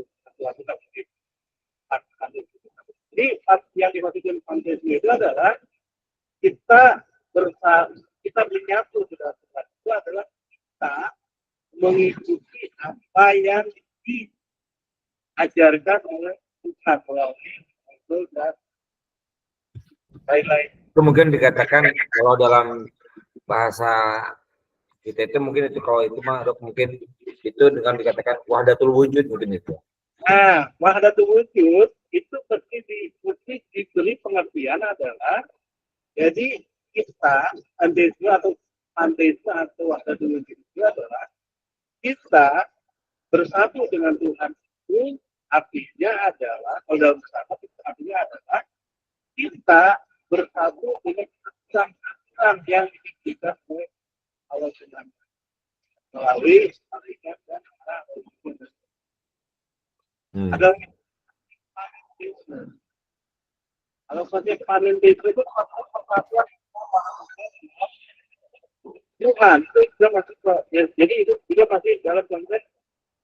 Jadi yang dimaksudkan panteisme itu adalah kita menyatu dengan Tuhan. Itu adalah kita mengikuti apa yang diajarkan oleh Tuhan melalui Rasul dan lain-lain. Itu mungkin dikatakan kalau dalam bahasa kita itu mungkin itu kalau itu mah, Dok, mungkin itu dengan dikatakan wahdatul wujud mungkin itu. Nah, wahdatul wujud itu mesti diberi pengertian adalah jadi kita panteisme atau wahdatul wujud itu adalah kita bersatu dengan Tuhan itu artinya adalah kalau dalam bersatu itu artinya adalah kita bersatu dengan aturan yang diberikan oleh Allah Subhanahu melalui malaikat dan para rasul. Ada kalau saja panenteisme itu persatuan Tuhan itu sudah masuk ya, jadi itu juga masih dalam konteks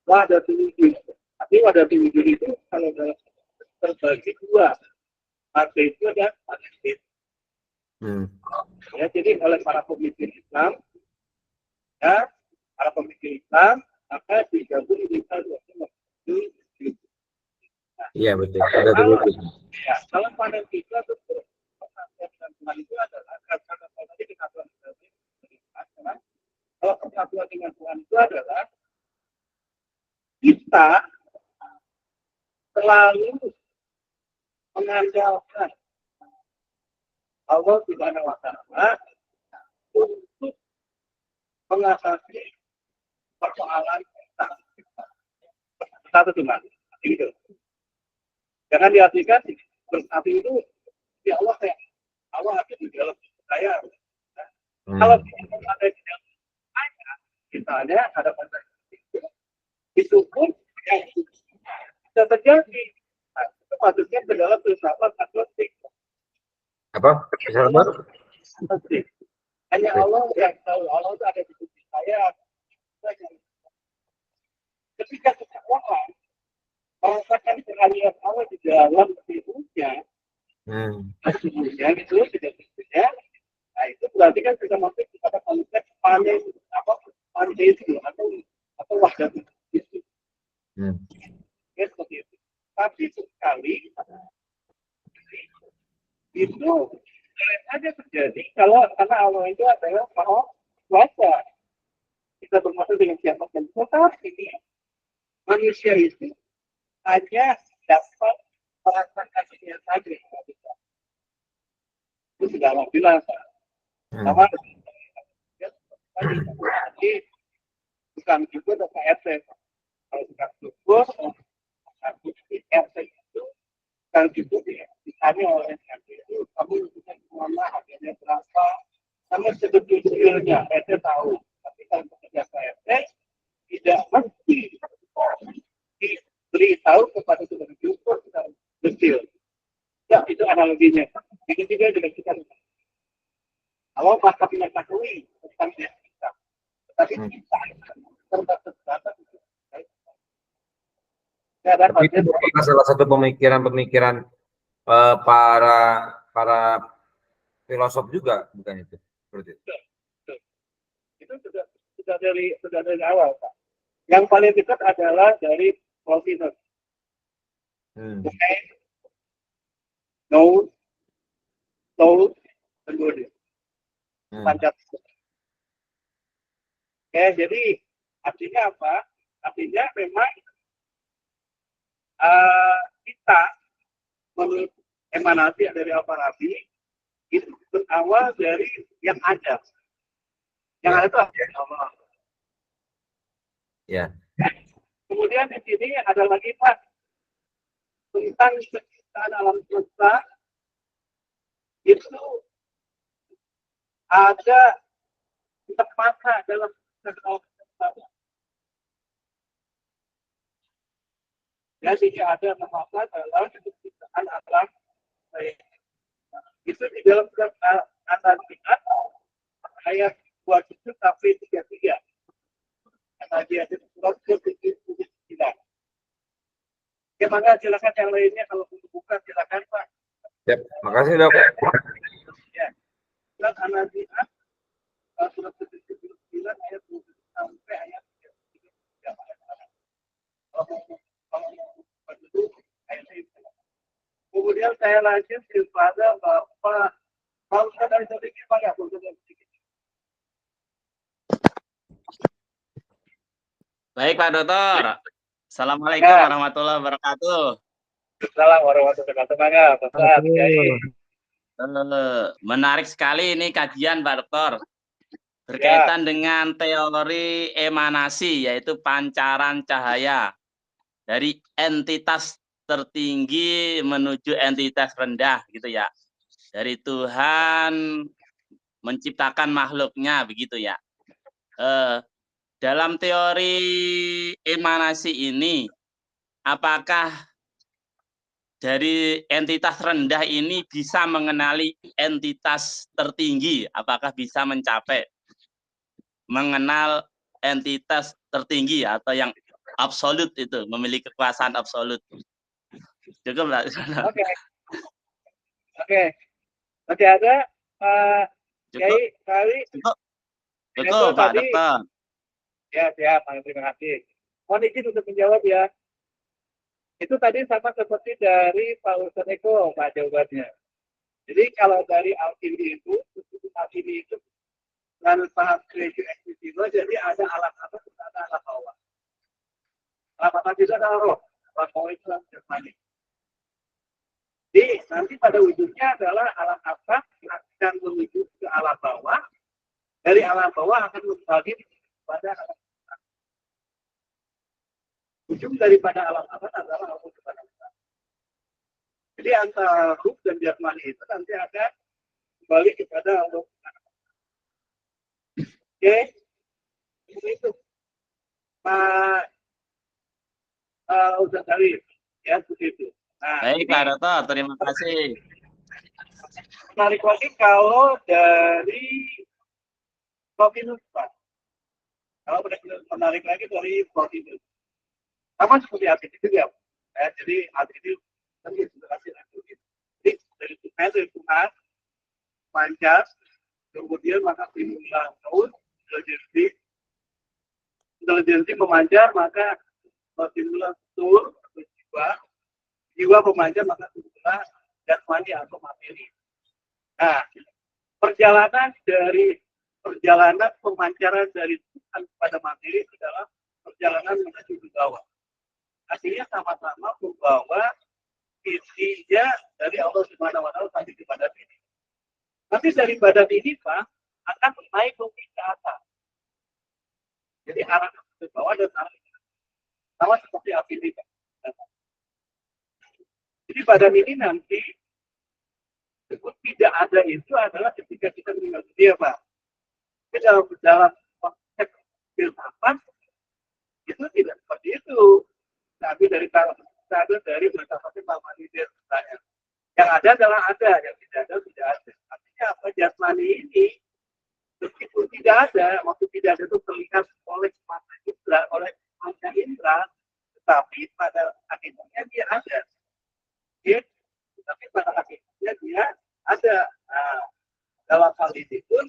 wahdatul wujud. Tapi wahdatul wujud itu kalau dalam terbagi dua, panteisme dan panenteisme. Ya, jadi oleh para pemikir Islam, ya, para pemikir Islam maka digabung di satu. Iya betul. Ada dulu. Ya, kalau panenteisme itu persatuan Tuhan itu adalah kata tadi kesatuan Tuhan. Kalau persatuan dengan Tuhan itu adalah kita selalu mengandalkan Allah Subhanahu wa Ta'ala untuk mengatasi persoalan kita. Satu Tuhan. Itu. Jangan diartikan bersatu itu ya Allah ada di dalam saya. Kalau ada di dalam saya, misalnya ada konteks itu pun yang bisa terjadi. Nah, itu maksudnya ke dalam filsafat agnostik. Apa? Filsafat? Agnostik. Hanya Allah yang tahu. Allah itu ada di sisi saya. Ketika seseorang merasakan kehadiran Allah di dalam hidupnya, sesungguhnya itu tidak sesuai. Nah itu berarti kan kita masuk kepada konsep panteisme atau wahdatul wujud. Ya seperti itu. Tapi sekali itu boleh saja terjadi karena Allah itu adalah maha kuasa. Kita bermaksud dengan siapa saja. Tetapi manusia itu hanya dapat merasakan ini saja. Itu sudah Allah bilang. Sama jadi bukan juga ada RT. Kalau bukan syukur, RT itu bukan juga ditanya oleh RT itu kamu bisa kemana harganya berapa, sama sebetulnya RT tahu. Tapi kalau bekerja ke RT tidak mesti diberitahu kepada tukang syukur kita detail. Ya itu analoginya. Itu juga dengan kita. Kalau masa mengetahui tentang kita, tetapi kita terbatas. Tapi itu bukan salah satu pemikiran para filosof juga, bukan itu? Seperti itu. itu sudah dari awal, Pak. Yang paling dekat adalah dari Plotinus. Okay. No, Soul, dan Budi. Pancasila. Oke, jadi artinya apa? Artinya memang kita menurut emanasi dari Al-Farabi itu berawal dari yang ada. Yang ada itu ada Allah. Ya. Kemudian di sini ada lagi Pak tentang penciptaan alam semesta itu ada tempatnya dalam alam semesta. Jadi ada tempatnya dalam penciptaan alam itu di dalam Al-Qur'an ayat 27 sampai 33. Kata dia itu surat ke-79. Ya, maka silakan yang lainnya kalau untuk buka silakan Pak. Yep. Makasih dok. Ya. Surat An-Nazi'at surat ke-79 ayat 27 sampai ayat 33. Kemudian saya lanjut kepada Bapak Bangsa dari sedikit Pak ya, sedikit. Baik Pak Dokter. Assalamualaikum warahmatullahi wabarakatuh. Assalamualaikum warahmatullahi wabarakatuh. Menarik sekali ini kajian Pak Dokter. Berkaitan dengan teori emanasi, yaitu pancaran cahaya. Dari entitas tertinggi menuju entitas rendah, gitu ya. Dari Tuhan menciptakan makhluknya, begitu ya. Dalam teori emanasi ini, apakah dari entitas rendah ini bisa mengenali entitas tertinggi? Apakah bisa mengenal entitas tertinggi atau yang absolut itu, memiliki kekuasaan absolut? Cukup, Mbak. Oke. Masih ada Kiai Kali. Cukup, Pak Dokter. Ya, siap. Terima kasih. Mohon izin untuk menjawab ya. Itu tadi sama seperti dari Pak Ustadz Eko, Pak, jawabannya. Jadi kalau dari alkimi itu dan tahap graduate itu, jadi ada alat atas, ada alat bawah. Alat atas itu adalah roh. Alat bawah itu adalah jasmani. Jadi nanti pada ujungnya adalah alat atas akan menuju ke alat bawah. Dari alat bawah akan berbagi pada alat atas. Ujung daripada alat atas adalah alat kepada atas. Jadi antara ruh dan jasmani itu nanti akan kembali kepada alat atas. Oke, itu Pak Ustadz Arif, ya begitu. Nah, baik Pak Dokter, terima kasih. Menarik lagi kalau dari Plotinus, Pak. Kalau menarik lagi dari Plotinus. Sama seperti arti itu ya. Jadi arti itu tadi sudah kasih lagi. Jadi dari Tuhan, panjang, kemudian maka timbullah tahun, intelijensi memancar, maka timbullah tur atau jiwa memancar, maka timbullah jasmani atau materi. Nah, perjalanan pemancaran dari Tuhan kepada materi adalah perjalanan menuju ke bawah. Artinya sama-sama membawa intinya dari Allah Subhanahu wa Ta'ala tadi kepada ini. Nanti dari badan ini Pak akan naik mungkin ke atas. Jadi arah ke bawah dan arah ke atas. Sama seperti api ini Pak. Jadi badan ini nanti tidak ada itu adalah ketika kita meninggal dunia Pak. Jadi dalam konsep filsafat itu tidak seperti itu. Tapi dari filsafatnya Pak Malidir misalnya. Yang ada adalah ada, yang tidak ada tidak ada. Artinya apa? Jasmani ini meskipun tidak ada, waktu tidak ada itu terlihat oleh mata indra, oleh panca indra, tetapi pada hakikatnya dia ada. Ya? Tapi pada hakikatnya dia ada. Dalam hal ini pun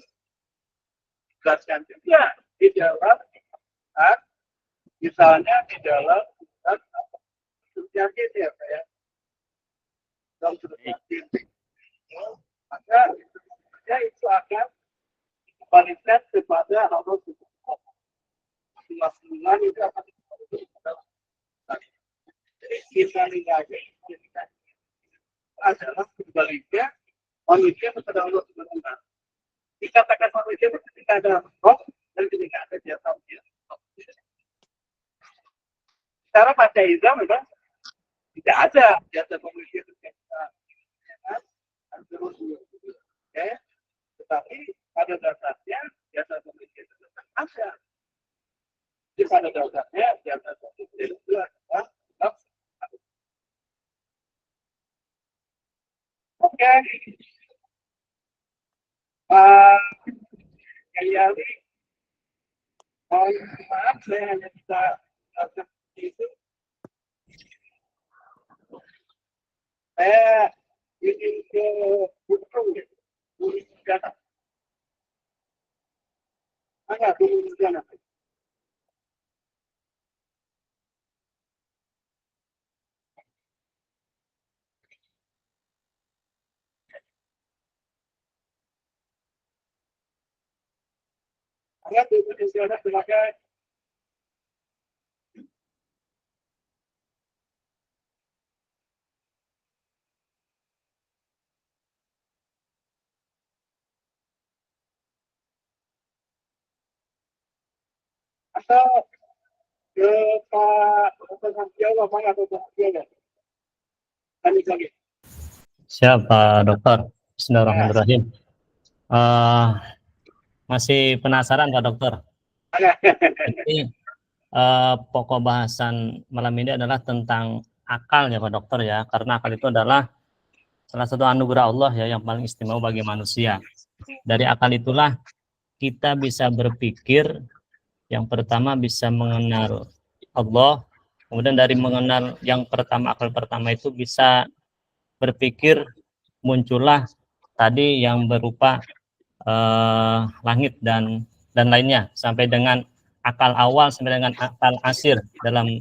jelaskan juga di dalam misalnya di dalam subjektif ya, dalam subjektif, maka ya itu akan dibalikan kepada Allah Subhanahu masing-masing itu akan jadi kita lihat adalah sebaliknya manusia kepada Allah Subhanahu wa taala. Dikatakan manusia itu ketika ada roh dan ketika ada jasa dia. Secara pada Islam memang tidak ada jasa manusia ketika terus ya, tetapi pada dasarnya jasa manusia itu tetap ada. Jadi pada dasarnya jasa manusia itu adalah oke. Kali maaf saya hanya bisa itu. Saya ingin ke Bulu Negara. Mana Bulu Negara? Ada Bulu Negara sebagai atau ke Pak Santiago mana atau Santiago? Lagi. Siapa dokter? Bismillahirrahmanirrahim. Masih penasaran Pak Dokter? Jadi pokok bahasan malam ini adalah tentang akal ya Pak Dokter ya, karena akal itu adalah salah satu anugerah Allah ya yang paling istimewa bagi manusia. Dari akal itulah kita bisa berpikir, yang pertama bisa mengenal Allah, kemudian dari mengenal yang pertama, akal pertama itu bisa berpikir, muncullah tadi yang berupa langit dan lainnya, sampai dengan akal awal sampai dengan akal akhir dalam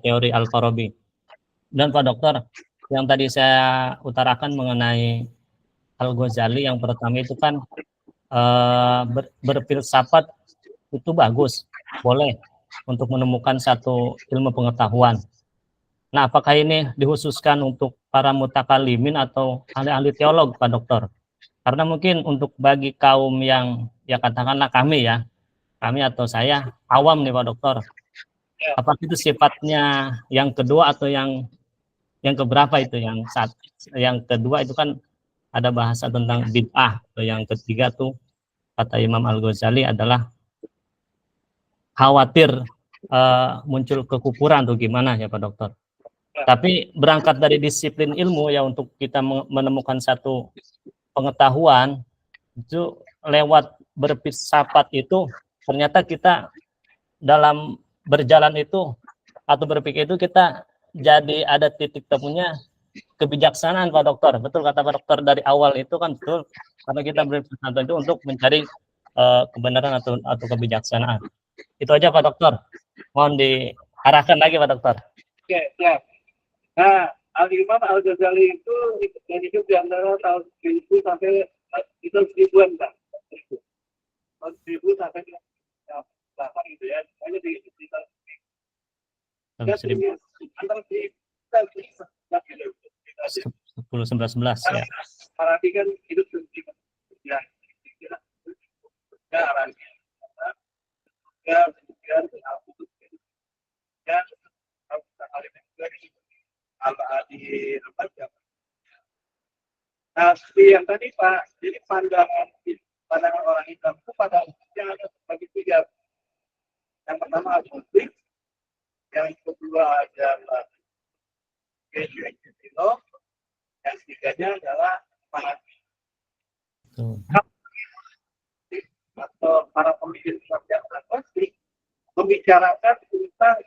teori Al-Farabi. Dan Pak Dokter, yang tadi saya utarakan mengenai Al-Ghazali yang pertama itu kan berfilsafat itu bagus, boleh untuk menemukan satu ilmu pengetahuan. Nah, apakah ini dikhususkan untuk para mutakalimin atau ahli-ahli teolog, Pak Dokter? Karena mungkin untuk bagi kaum yang ya katakanlah kami atau saya awam nih Pak Dokter, apakah itu sifatnya yang kedua atau yang keberapa itu? Yang kedua itu kan ada bahasa tentang bid'ah, atau yang ketiga tuh kata Imam Al-Ghazali adalah khawatir muncul kekufuran tuh gimana ya Pak Dokter? Tapi berangkat dari disiplin ilmu ya, untuk kita menemukan satu pengetahuan itu lewat berfilsafat itu, ternyata kita dalam berjalan itu atau berpikir itu kita jadi ada titik temunya kebijaksanaan Pak Dokter. Betul kata Pak Dokter dari awal itu kan betul, karena kita berfilsafat itu untuk mencari kebenaran atau kebijaksanaan. Itu aja Pak Dokter. Mohon diarahkan lagi Pak Dokter. Oke, siap. Nah, Al-Imam Al-Ghazali itu hidup di antara tahun 1000 sampai itu 1000-an, Pak. Tahun 1000 sampai 8 gitu ya. Pokoknya di Tahun 1000. antara 10-11 ya. Farabi kan hidup di ya. Nah, seperti yang tadi Pak, jadi pandangan orang Islam itu pada umumnya ada bagi tiga. Yang pertama agnostik, yang kedua adalah Geshe-Gesilo, yang ketiganya adalah fanatik. Atau para pemikir yang agnostik membicarakan tentang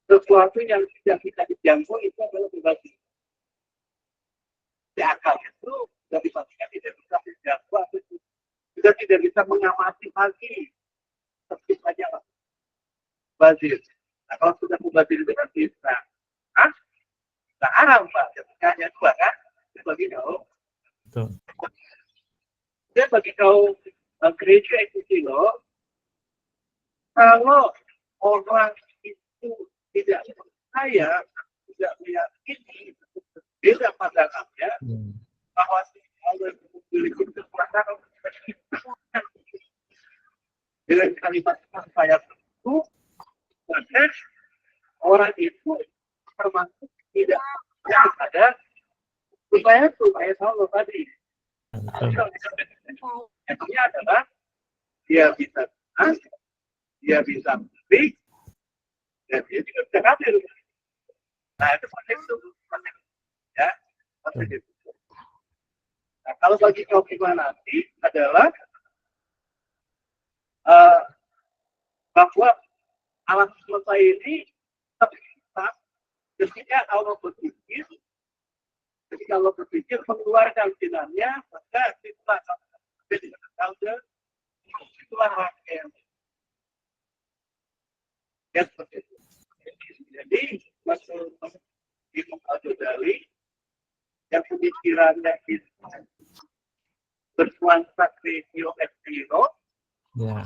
sesuatu yang tidak bisa dijangkau itu adalah pribadi. Di akal itu tidak bisa dijangkau atau Kita tidak bisa mengamati lagi seperti saja mubazir. Nah, kalau sudah mubazir itu kan bisa. Hah? Nah, haram, Pak. Hanya dua kan? Itu bagi kau. Betul. Dan bagi kau gereja itu loh, kalau orang itu tidak percaya, tidak meyakini, beda pandangannya, bahwa Allah memiliki kekuasaan dengan kalimat saya itu, maka orang itu termasuk tidak ada supaya Allah tadi. Yang adalah dia bisa dia bisa beli, dan dia juga bisa kafir. Nah, itu penting itu. Ya, penting itu. Nah, kalau bagi kaum nanti adalah bahwa alam semesta ini tetap ketika Allah berpikir mengeluarkan jinannya, maka itulah rangkaian. Ya, seperti itu. Jadi, maksud Imam Al-Ghazali yang pemikirannya itu bernuansa kristio et philo. Ya.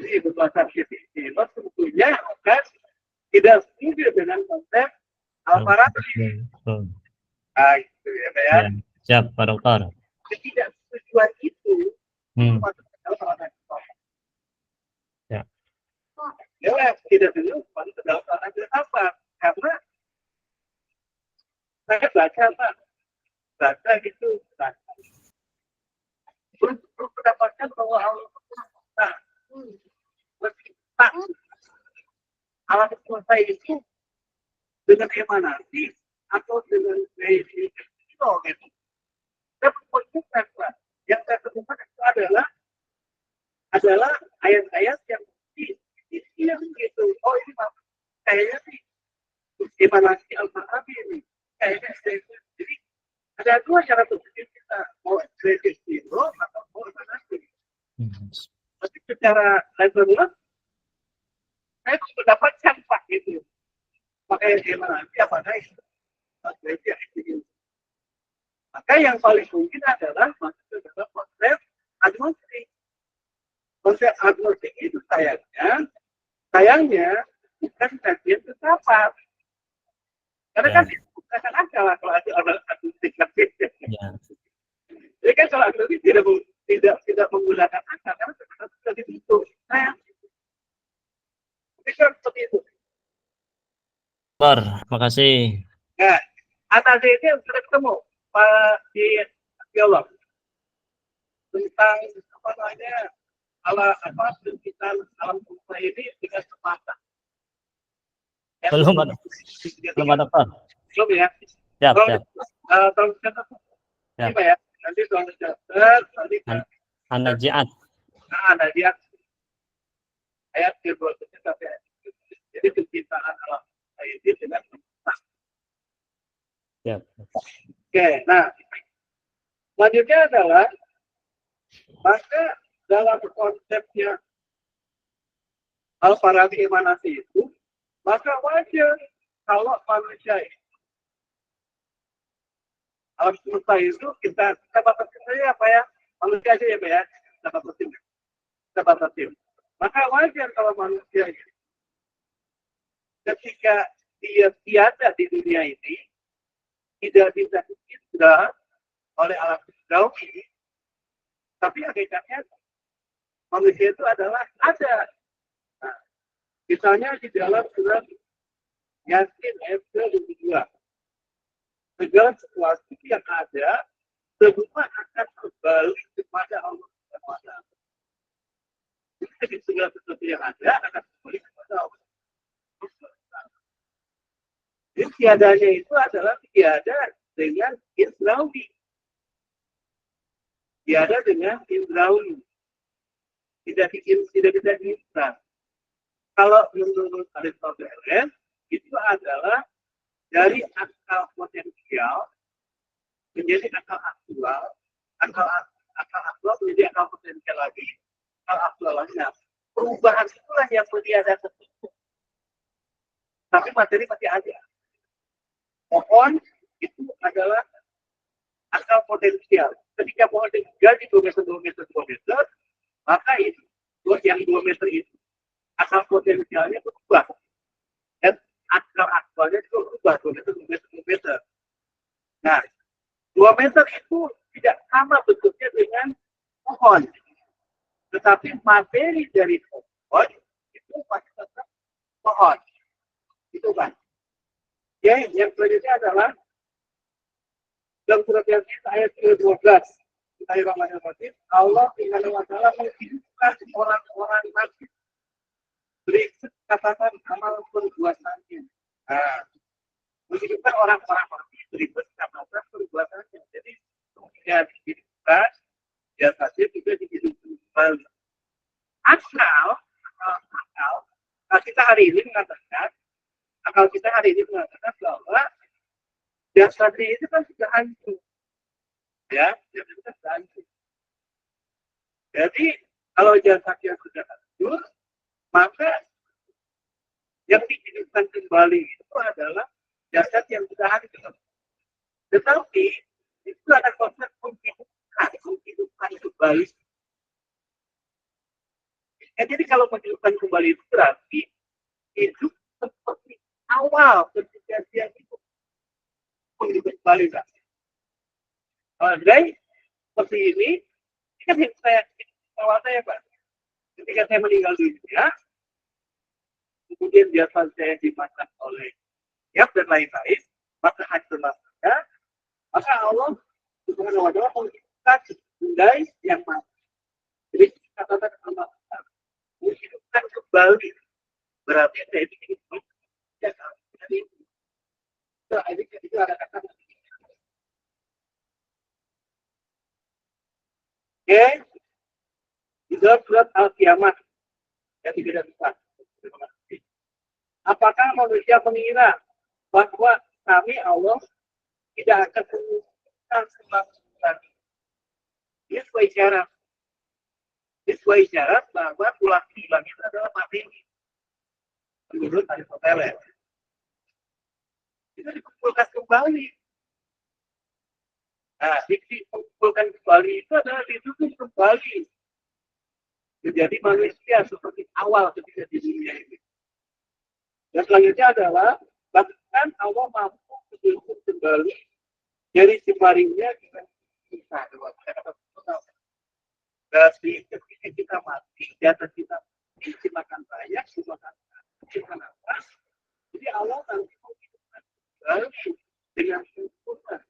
Jadi bernuansa kristio sebetulnya kan tidak setuju dengan konsep Al-Farabi. Nah, itu ya, Pak ya. Siap, Pak Dokter. Ketidaksetujuan itu Ya. Ya, tidak setuju pada dalam apa? Karena saya baca gitu, terus mendapatkan bahwa Allah mencipta alam semesta itu dengan emanasi atau dengan gitu. Saya menemukan, Pak, yang saya temukan itu adalah ayat-ayat yang gitu. Oh, ini kayaknya sih emanasi Al-Farabi ini. Kayaknya jadi ada dua cara berpikir kita, mau kreatif atau mau emanasi. Tapi secara level saya mendapatkan Pak itu. Pakai emanasi apa naik? Maka yang paling mungkin adalah masuk ke dalam konsep agnostik. Konsep agnostik itu sayangnya bukan kajian filsafat. Karena kan bukan akal kalau ada agnostik. Jadi kan kalau agnostik tidak menggunakan akal karena sudah dibentuk. Seperti itu. Terima kasih. Nah, analisis ini sudah ketemu di biolog tentang apa namanya penciptaan alam semesta ini dengan semata. Belum ada, Pak. Belum ya. Siap. Tahun siapa ya? Nanti tahun nanti An-Naji'at. Naji'at ayat 2 sampai. Jadi penciptaan alam semesta ini dengan semata. Siap. Oke, nah selanjutnya adalah maka dalam konsepnya Al-Farabi emanasi itu, maka wajar kalau manusia alam semesta itu kita batasi saja apa ya, manusia aja ya Pak ya, kita batasi. Maka wajar kalau manusia ketika dia tiada di dunia ini tidak bisa diindra oleh alam semesta, tapi hakikatnya manusia itu adalah ada. Nah, misalnya di dalam surat Yasin ayat 22, segala sesuatu yang ada semua akan kembali kepada Allah SWT. Jadi segala sesuatu yang ada akan kembali kepada Allah. Jadi tiadanya itu adalah tiada dengan Indrawi. Tiada dengan Indrawi. Tidak bisa diindra. Kalau menurut Aristoteles itu adalah dari akal potensial menjadi akal aktual, akal aktual menjadi akal potensial lagi, akal aktual lagi. Nah, perubahan itulah yang ada tertentu. Tapi materi masih ada. Pohon itu adalah akal potensial. Ketika pohon digali 2 meter, 2 meter, 2 meter, maka itu yang 2 meter itu akal potensialnya berubah. Dan akal aktualnya juga berubah 2 meter, 2 meter, 2 meter. Nah, 2 meter itu tidak sama bentuknya dengan pohon. Tetapi materi dari pohon itu masih tetap pohon. Itu kan. Oke, yang selanjutnya adalah dalam surat Yasin ayat ke-12. Bismillahirrahmanirrahim. Allah Subhanahu wa taala menghidupkan orang-orang mati. Berikut catatan amal perbuatannya. Nah, menghidupkan orang-orang mati berikut catatan perbuatannya. Jadi kemudian dihidupkan, biasanya juga dihidupkan kembali. Akal, kita hari ini mengatakan bahwa jasad itu kan sudah hancur, ya, jasad itu sudah hancur. Jadi kalau jasadnya sudah hancur, maka yang dihidupkan kembali itu adalah jasad yang sudah hancur. Tetapi itu ada konsep menghidupkan kembali. Ya, jadi kalau menghidupkan kembali itu berarti hidup seperti awal ketika dia hidup. Menghidupkan kembali, kan? Andai seperti ini kan yang awal saya, Pak. Ketika saya meninggal dunia, kemudian jasad saya dimakan oleh dan lain-lain, maka hancurlah saya, maka Allah Subhanahu wa taala menghidupkan bundai yang mati. Jadi kata-kata Allah menghidupkan kembali berarti saya itu itu ada kata. Oke, di dalam surat Al-Qiyamah yang 34. Apakah manusia mengira bahwa kami Allah tidak akan mengumpulkan semua ini sesuai syarat bahwa tulang tulang itu adalah materi. Menurut Aristoteles, itu dikumpulkan kembali. Nah, dikumpulkan kembali itu adalah didukung kembali menjadi manusia seperti awal ketika di dunia ini. Dan selanjutnya adalah bahkan Allah mampu mendukung kembali dari jemarinya kita berarti ketika kita mati, jatuh kita dimakan banyak, dimakan nafas. Jadi Allah nanti menghidupkan kembali dengan sempurna.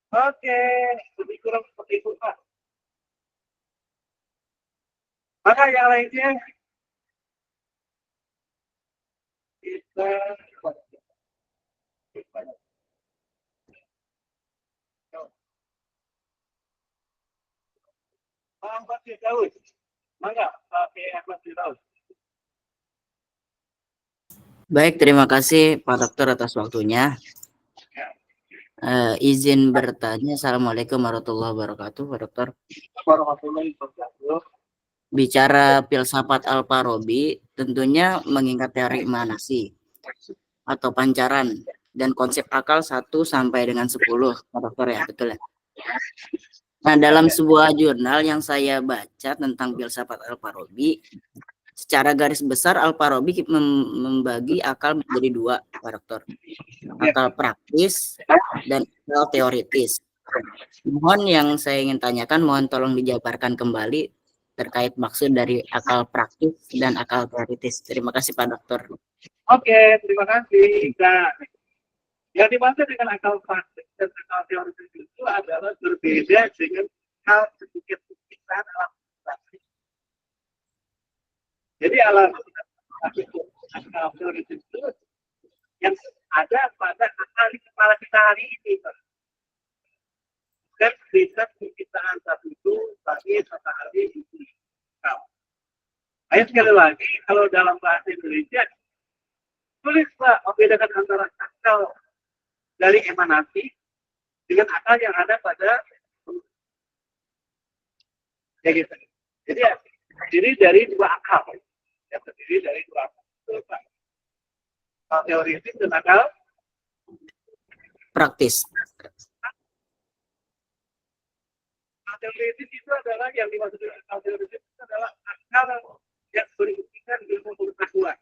Oke, lebih kurang seperti itu, Pak. Maka yang lainnya kita Ahmad Firdaus. Mangga, Pak Ahmad Firdaus. Baik, terima kasih Pak Dokter atas waktunya. Izin bertanya. Assalamualaikum warahmatullahi wabarakatuh, Pak Dokter. Warahmatullahi wabarakatuh. Bicara filsafat Al-Farabi, tentunya mengingat teori emanasi atau pancaran dan konsep akal 1 sampai dengan 10, Pak Dokter, ya, betul ya? Nah, dalam sebuah jurnal yang saya baca tentang filsafat Al-Farabi, secara garis besar Al-Farabi membagi akal menjadi 2, Pak Dokter. Akal praktis dan akal teoritis. Mohon yang saya ingin tanyakan, mohon tolong dijabarkan kembali terkait maksud dari akal praktis dan akal teoritis. Terima kasih Pak Dokter. Oke, terima kasih. Nah, yang dimaksud dengan akal praktis dan akal teoritis itu adalah berbeda dengan hal sedikit pikiran alam praktis. Jadi alam akal teoritis itu yang ada pada akal di kepala kita hari ini, Pak. Dan riset penciptaan satu itu bagi matahari itu. Ayo sekali lagi, kalau dalam bahasa Indonesia, tulis Pak, membedakan antara akal dari emanasi dengan akal yang ada pada ya gitu. Jadi ya, terdiri dari dua akal. Ya, terdiri dari dua akal. Akal teoritis dan akal Praktis. akal teoritis itu adalah yang dimaksud dengan akal teoritis itu adalah akal yang berisikan ilmu pengetahuan.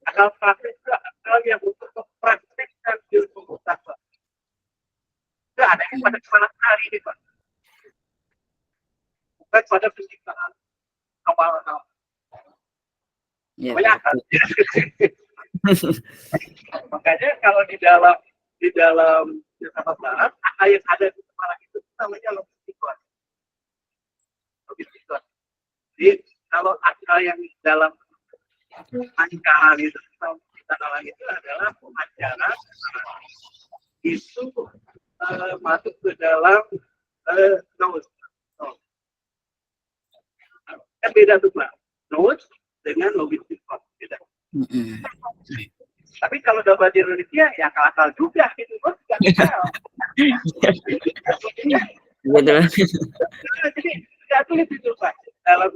Akal praktis itu akal yang untuk mempraktikkan ilmu pengetahuan. Itu ada yang pada kepala hari ini, Pak. Bukan pada penciptaan awal-awal. Ya, Banyak kan? Makanya kalau di dalam filsafat barat, akal yang ada di kepala itu namanya logikon. Logikon. Jadi kalau akal yang dalam pancaran itu kita dalam itu adalah pancaran itu masuk ke dalam nous. Kan beda tuh Pak. Nous dengan logistikon beda. Tapi kalau dalam bahasa Indonesia ya akal-akal juga gitu Bos. Betul. Jadi nggak sulit itu Pak. Dalam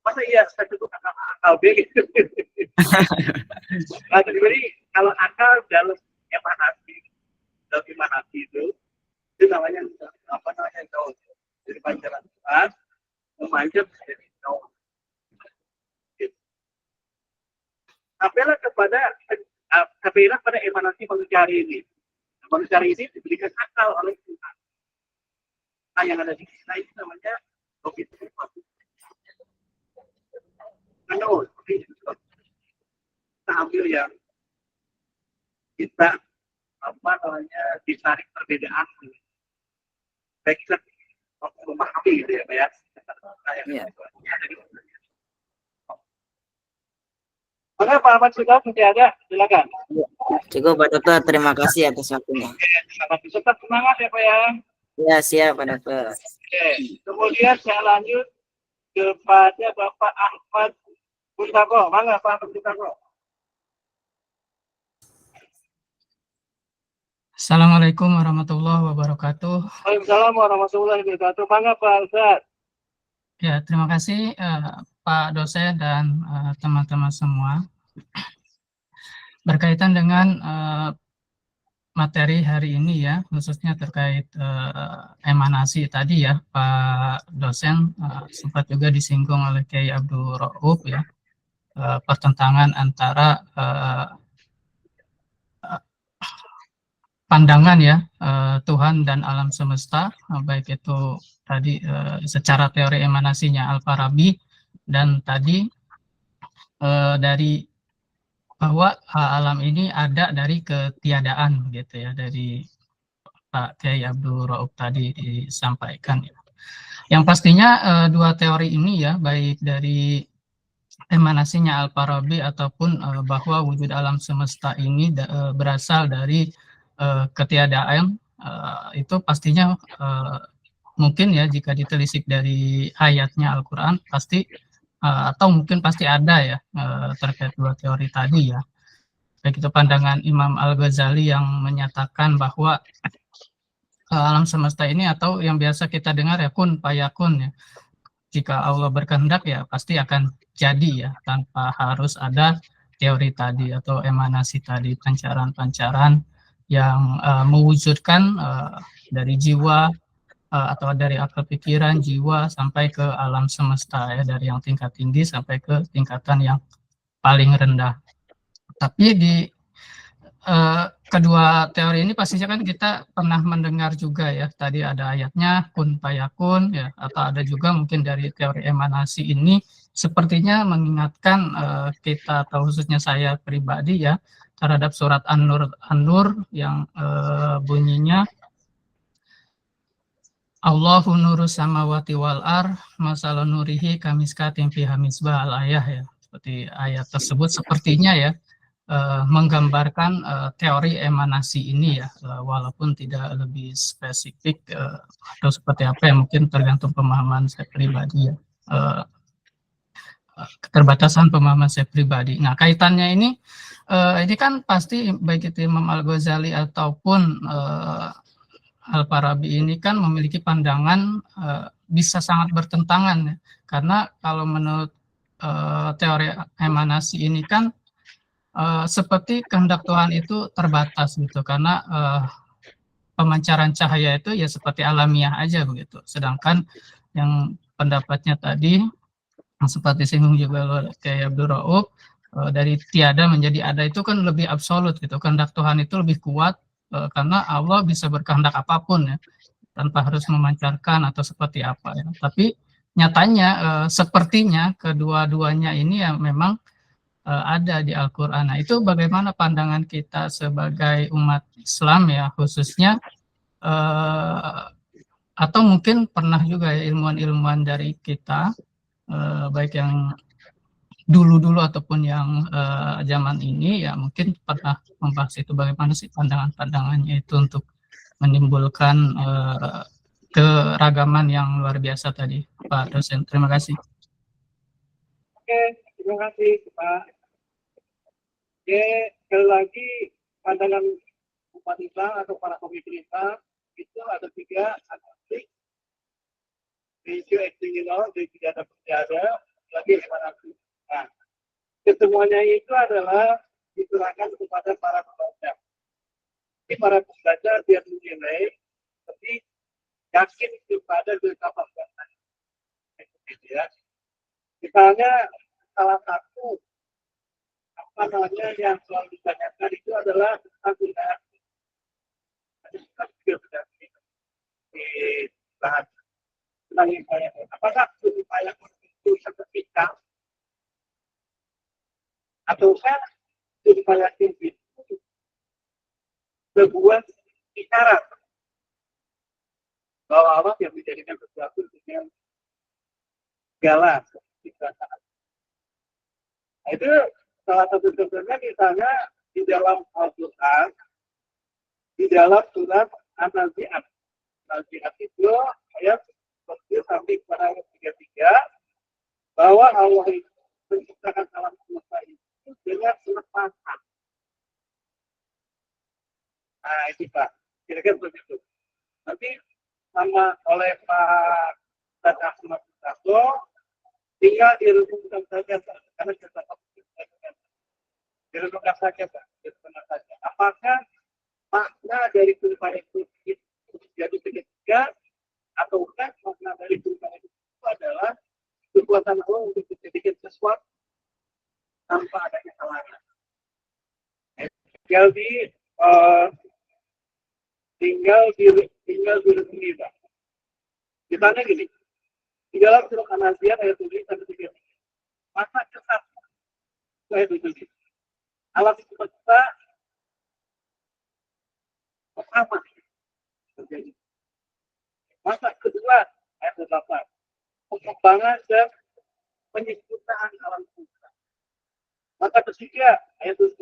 masa iya saya sebut akal B gitu. Nah, jadi kalau akal dalam emanasi itu namanya apa namanya nous. Jadi pancaran Tuhan memanjat dari nous. Sampailah sampailah pada emanasi manusia ini. Manusia ini diberikan akal oleh Tuhan. Nah, yang ada di kita itu namanya logis. Nous, kita ambil yang kita apa namanya ditarik perbedaan. Baik kita memahami gitu ya, Pak ya. Iya. Oke, Pak Ahmad sudah ada, silakan. Cukup Pak Dokter, terima kasih atas waktunya. Selamat tetap semangat ya Pak ya. Ya, siap Pak Dokter. Oke, kemudian saya lanjut kepada Bapak Ahmad Buntako. Mangga Pak Ahmad Buntako. Assalamualaikum warahmatullahi wabarakatuh. Waalaikumsalam warahmatullahi wabarakatuh. Mangga Pak Ustaz. Ya, terima kasih Pak dosen dan teman-teman semua. Berkaitan dengan materi hari ini ya, khususnya terkait emanasi tadi ya, Pak dosen sempat juga disinggung oleh Kiai Abdul Rauf ya, pertentangan antara pandangan ya Tuhan dan alam semesta, baik itu tadi secara teori emanasinya Al-Farabi dan tadi dari bahwa alam ini ada dari ketiadaan gitu ya, dari Pak Kiai Abdul Rauf tadi disampaikan ya. Yang pastinya dua teori ini ya, baik dari emanasinya Al-Farabi ataupun bahwa wujud alam semesta ini berasal dari ketiadaan, itu pastinya mungkin ya jika ditelisik dari ayatnya Al-Quran pasti atau mungkin pasti ada ya terkait dua teori tadi ya, baik itu pandangan Imam Al-Ghazali yang menyatakan bahwa alam semesta ini atau yang biasa kita dengar ya kun fayakun ya, jika Allah berkehendak ya pasti akan jadi ya, tanpa harus ada teori tadi atau emanasi tadi, pancaran-pancaran yang mewujudkan dari jiwa atau dari akal pikiran jiwa sampai ke alam semesta ya, dari yang tingkat tinggi sampai ke tingkatan yang paling rendah. Tapi di kedua teori ini pastinya kan kita pernah mendengar juga ya, tadi ada ayatnya kun fayakun ya, atau ada juga mungkin dari teori emanasi ini sepertinya mengingatkan kita atau khususnya saya pribadi ya terhadap surat An-Nur yang bunyinya Allahu nuru samawati wal ar masalah nurihi kamiskatin fiha misbah al-ayah ya. Seperti ayat tersebut sepertinya ya menggambarkan teori emanasi ini ya, walaupun tidak lebih spesifik atau seperti apa ya, mungkin tergantung pemahaman saya pribadi ya, keterbatasan pemahaman saya pribadi. Nah, kaitannya ini Ini kan pasti baik itu Imam Al-Ghazali ataupun Al-Farabi ini kan memiliki pandangan bisa sangat bertentangan ya. Karena kalau menurut teori emanasi ini kan seperti kehendak Tuhan itu terbatas gitu karena pemancaran cahaya itu ya seperti alamiah aja begitu. Sedangkan yang pendapatnya tadi yang seperti singgung juga kayak Abdul Rauf dari tiada menjadi ada itu kan lebih absolut gitu. Kehendak Tuhan itu lebih kuat karena Allah bisa berkehendak apapun ya tanpa harus memancarkan atau seperti apa ya. Tapi nyatanya sepertinya kedua-duanya ini ya memang ada di Al-Quran. Nah, itu bagaimana pandangan kita sebagai umat Islam ya, khususnya atau mungkin pernah juga ya ilmuwan-ilmuwan dari kita, baik yang dulu-dulu ataupun yang zaman ini ya mungkin pernah membahas itu bagaimana sih pandangan-pandangannya itu untuk menimbulkan keragaman yang luar biasa tadi, Pak dosen. Terima kasih. Oke, terima kasih Pak. Oke, sekali lagi pandangan umat Islam atau para pemimpin Islam itu ada 3 aspek. Isu eksternal dan tidak ada lagi emanasi. Nah, kesemuanya itu adalah diserahkan kepada para pembaca. Jadi para pembaca dia menilai, tapi yakin kepada ketetapan ya. Misalnya salah satu apa namanya yang selalu ditanyakan itu adalah tentang gunaan dibahas tentang upaya apakah upaya itu sertifikat ataukah upaya itu sebuah isyarat bahwa Allah yang menjadikan sesuatu dengan segala kebiasaan. Nah, itu salah satu contohnya misalnya di dalam Al-Quran, di dalam surat An-Nazi'at. Nazi'at itu ayat 1 sampai kepada ayat 33 bahwa Allah itu menciptakan alam semesta itu dengan selepasan. Nah, itu Pak. Kira-kira begitu. Nanti sama oleh Pak Tata Ahmad Mustafa tinggal direnungkan saja karena kita direnungkan saja Pak. Direnungkan saja. Apakah makna dari kehidupan itu jadi ketiga ataukah makna dari kehidupan itu adalah kekuatan Allah untuk dijadikan sesuatu tanpa adanya halangan. Tinggal di di sana gini. Di dalam surat An-Nazi'at ayat 7 sampai 3. Masa kesat ayat 7. Alam semesta pertama terjadi. Masa kedua ayat 8. Pengembangan dan penyempurnaan alam semesta. Masa ketiga ayat 9.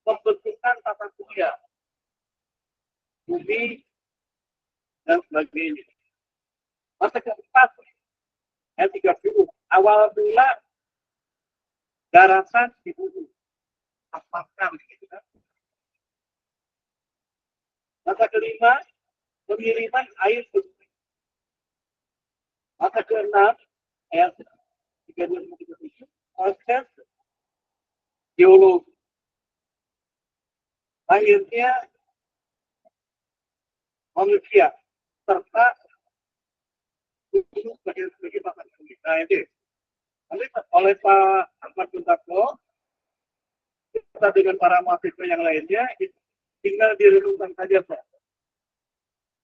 Pembentukan tata surya, bumi dan sebagainya. Masa keempat ayat 30. Awal mula daratan di bumi. Apakah begitu kan? Masa kelima pengiriman air ke bumi. Masa keenam ayat 32-37 proses geologi. Lahirnya manusia serta sebagai makan bumi. Nah ini oleh Pak Ahmad Mustafa kita dengan para mahasiswa yang lainnya tinggal direnungkan saja Pak.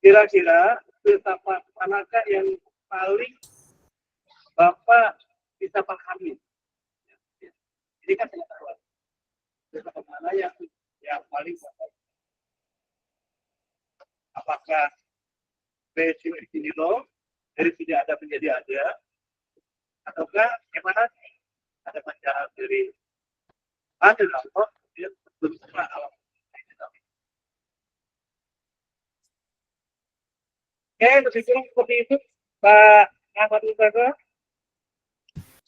Kira-kira filsafat manakah yang paling Bapak bisa pahami? Ini kan pengetahuan. Filsafat mana yang paling Bapak? Apakah ratio ini loh dari tidak ada menjadi ada, ataukah emanasi ada pancaran dari ada Allah dia berusaha alam. Oke, lebih kurang seperti itu, Pak Ahmad Mustafa.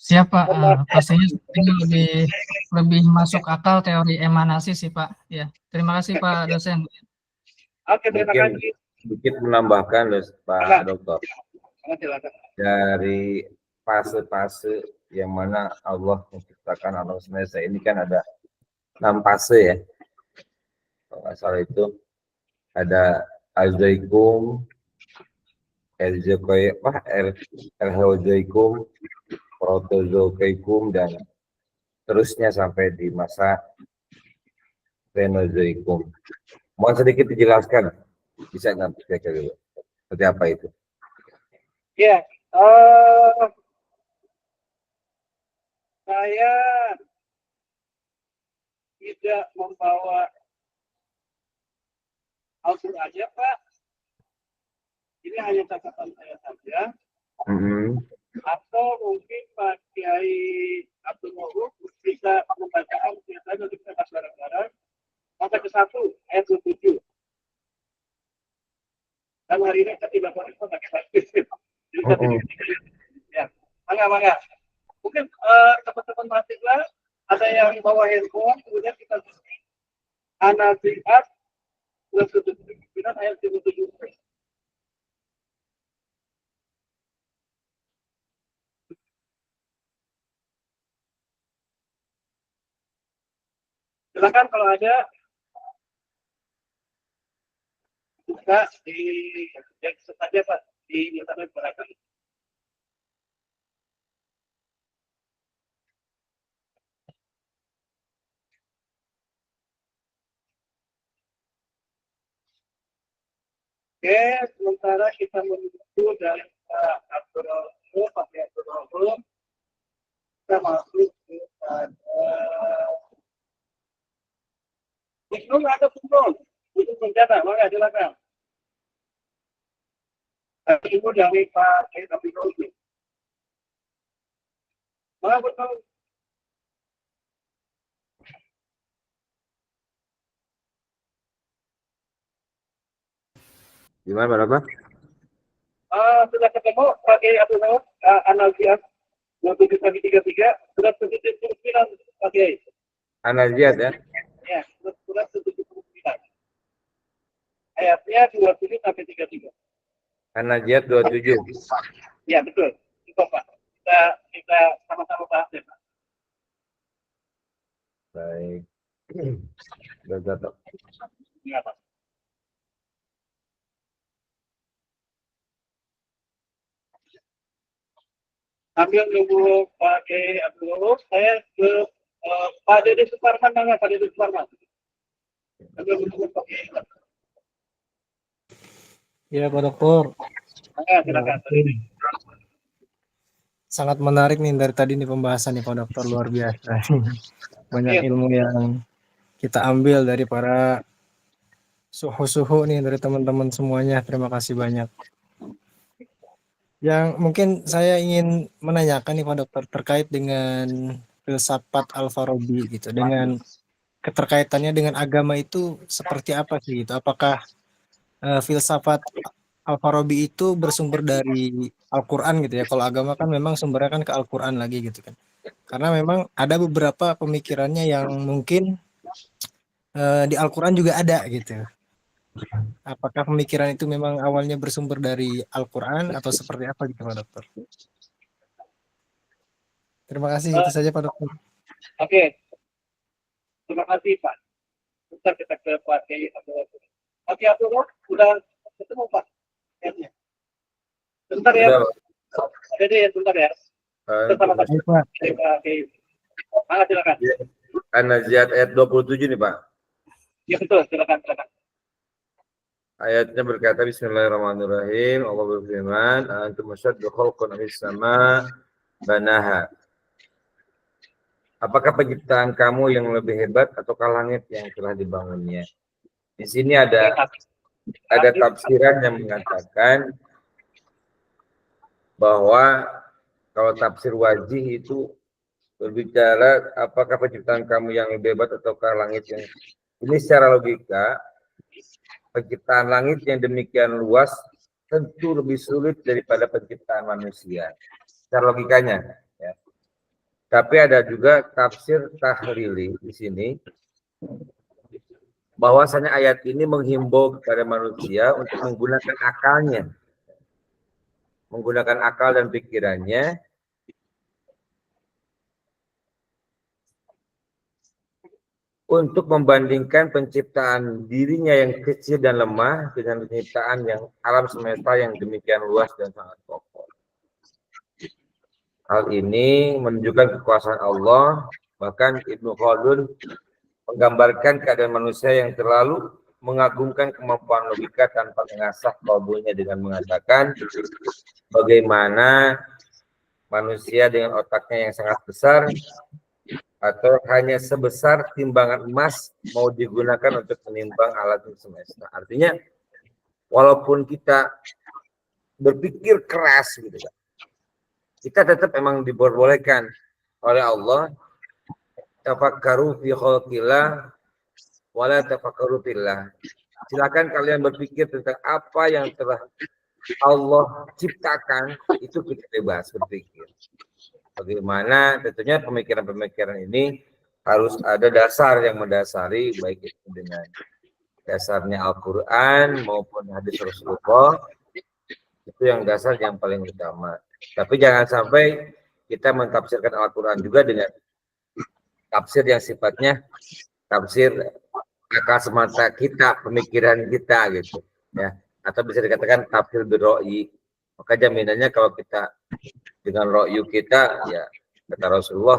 Siapa pastinya ini lebih masuk akal teori emanasi sih Pak. Ya, terima kasih Pak dosen. Oke, terima Mungkin kasih. sedikit menambahkan Pak Dokter, Silakan. dari fase-fase yang mana Allah menciptakan alam semesta ini kan ada 6 fase ya. Kalau nggak salah itu ada Azoikum, Erhozoikum, Protozoikum, dan terusnya sampai di masa Cenozoikum. Mohon sedikit dijelaskan, bisa nggak dulu? Seperti apa itu? Ya, saya tidak membawa Al-Qur'annya, Pak. Ini hanya catatan saya saja. Atau mungkin Pak Kiai Abdul Ma'ruf bisa membacakan kita bahas bareng-bareng. Maka ke-1 ayat 27. Dan hari ini ketiga itu pakai hadis. Ya, mangga. Mungkin teman-teman mahasiswa ada yang bawa handphone, kemudian kita An-Nazi'at ayat 27. Silakan kalau ada buka di saja Pak di internet barangkali. Oke, sementara kita menunggu dari Pak Abdul Rahim, kita masuk kepada Ibnu ada Ibnu mencatat, maka silakan. Ibu dari Pak Abdul Rahim. Maka betul. Gimana berapa? Sudah ketemu pakai Abdul An-Nazi'at 27-33 sudah 79 pakai An-Nazi'at ya? Ya, surat 79 ayatnya 27-33. An-Nazi'at 27. Ya betul, itu Pak. Kita sama-sama bahas ya Pak. Baik. Sudah. Ya, Pak. Sambil nunggu Pak Kiai Abdul, saya ke Pak Dede Suparman, mana Pak Dede Suparman? Sambil nunggu Pak Kiai. Ya Pak Dokter. Silakan. Sangat menarik nih dari tadi nih pembahasan nih Pak Dokter, luar biasa. Banyak ilmu yang kita ambil dari para suhu-suhu nih, dari teman-teman semuanya. Terima kasih banyak. Yang mungkin saya ingin menanyakan nih Pak Dokter terkait dengan filsafat Al-Farabi gitu, dengan keterkaitannya dengan agama itu seperti apa sih gitu? Apakah filsafat Al-Farabi itu bersumber dari Al-Quran gitu ya? Kalau agama kan memang sumbernya kan ke Al-Quran lagi gitu kan? Karena memang ada beberapa pemikirannya yang mungkin di Al-Quran juga ada gitu. Apakah pemikiran itu memang awalnya bersumber dari Al-Quran atau seperti apa gitu Pak Dokter? Terima kasih, itu saja Pak Dokter. Oke. Terima kasih Pak. Bentar kita ke Pak Kiai Abdul. Pak Kiai Abdul, sudah ketemu Pak? Bentar ya. Jadi bentar ya. Terima kasih Pak Kiai. Mangga silakan. An-Nazi'at ayat 27 nih Pak. Ya betul, silakan. Ayatnya berkata Bismillahirrahmanirrahim. Allah berfirman, "Antum asyaddu khalqan minas sama banaha." Apakah penciptaan kamu yang lebih hebat ataukah langit yang telah dibangunnya? Di sini ada tafsiran yang mengatakan bahwa kalau tafsir wajih itu berbicara apakah penciptaan kamu yang lebih hebat ataukah langit yang, ini secara logika penciptaan langit yang demikian luas tentu lebih sulit daripada penciptaan manusia secara logikanya ya. Tapi ada juga tafsir tahlili di sini, bahwasanya ayat ini menghimbau kepada manusia untuk menggunakan akalnya, menggunakan akal dan pikirannya untuk membandingkan penciptaan dirinya yang kecil dan lemah dengan penciptaan yang alam semesta yang demikian luas dan sangat kokoh. Hal ini menunjukkan kekuasaan Allah. Bahkan Ibnu Khaldun menggambarkan keadaan manusia yang terlalu mengagungkan kemampuan logika tanpa mengasah kalbunya dengan mengatakan bagaimana manusia dengan otaknya yang sangat besar atau hanya sebesar timbangan emas mau digunakan untuk menimbang alat semesta. Artinya walaupun kita berpikir keras gitu kan, kita tetap memang diperbolehkan oleh Allah tafakkaru fi khalqillah wala tafakkaru fillah. Silakan kalian berpikir tentang apa yang telah Allah ciptakan, itu kita bebas berpikir. Bagaimana tentunya pemikiran-pemikiran ini harus ada dasar yang mendasari, baik itu dengan dasarnya Al-Quran maupun hadis Rasulullah. Itu yang dasar yang paling utama. Tapi jangan sampai kita mentafsirkan Al-Quran juga dengan tafsir yang sifatnya tafsir akal semata kita, pemikiran kita gitu ya, atau bisa dikatakan tafsir biroi. Maka jaminannya kalau kita dengan ro'yu kita, ya kata Rasulullah,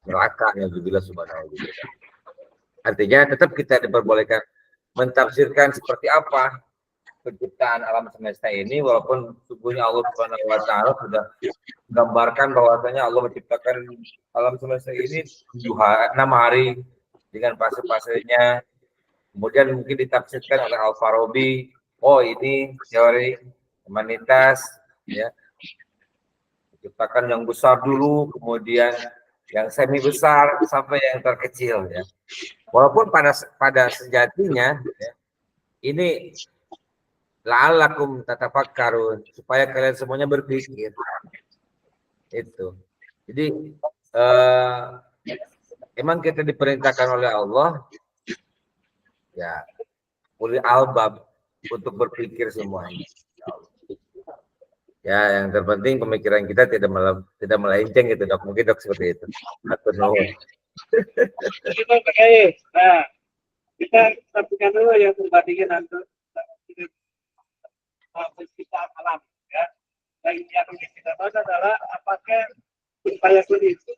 neraka yang juga subhanahu wa ta'ala. Artinya tetap kita diperbolehkan mentafsirkan seperti apa penciptaan alam semesta ini, walaupun sungguhnya Allah subhanahu wa ta'ala sudah menggambarkan bahwasanya Allah menciptakan alam semesta ini 6 hari dengan fase-fasenya. Kemudian mungkin ditafsirkan oleh Al-Farabi, oh ini teori humanitas, ya, ciptakan yang besar dulu, kemudian yang semi besar sampai yang terkecil, ya. Walaupun pada sejatinya, ya, ini la'allakum tatafakkarun, supaya kalian semuanya berpikir. Itu. Jadi emang kita diperintahkan oleh Allah, ya, ulil albab untuk berpikir semuanya. Ya, yang terpenting pemikiran kita tidak melenceng gitu, Dok. Mungkin Dok seperti itu. Atur nuhun. Nah, kita sampaikan dulu yang berbandingin antara penciptaan alam, ya. Dan yang kita bahas adalah apakah upaya itu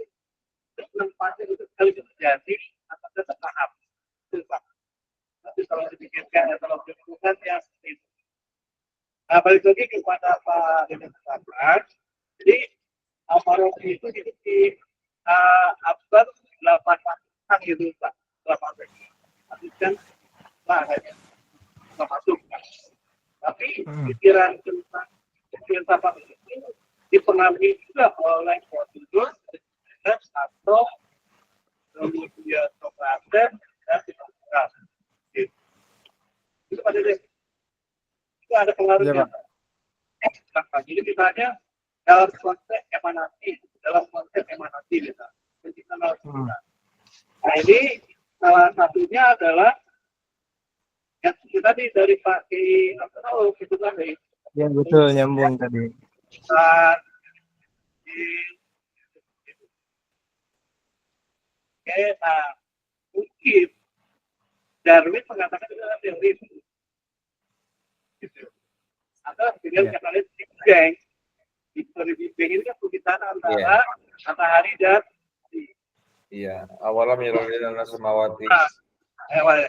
tempatnya itu sekali terjadi atau bertahap. Tapi kalau dipikirkan atau dilakukan ya seperti itu. Nah, balik lagi kepada Pak Dedek Sabran. Jadi Al-Farabi itu di abad 8 gitu Pak. 8 kan lah hanya masuk kan. Tapi pikiran tentang filsafat itu dipengaruhi juga oleh Protagoras atau kemudian Socrates dan Pitágoras. Itu pada itu ada pengaruhnya. Jadi misalnya dalam konsep emanasi misalnya. Nah ini salah satunya adalah yang tadi dari Pak Ki Abdul itu tadi. Ya betul, nyambung tadi. Nah, mungkin Darwin mengatakan itu adalah teori gitu. Atau dengan kata lain Big Bang. Teori Big Bang ini kan permintaan antara matahari dan Iya, awalam yaralil samawati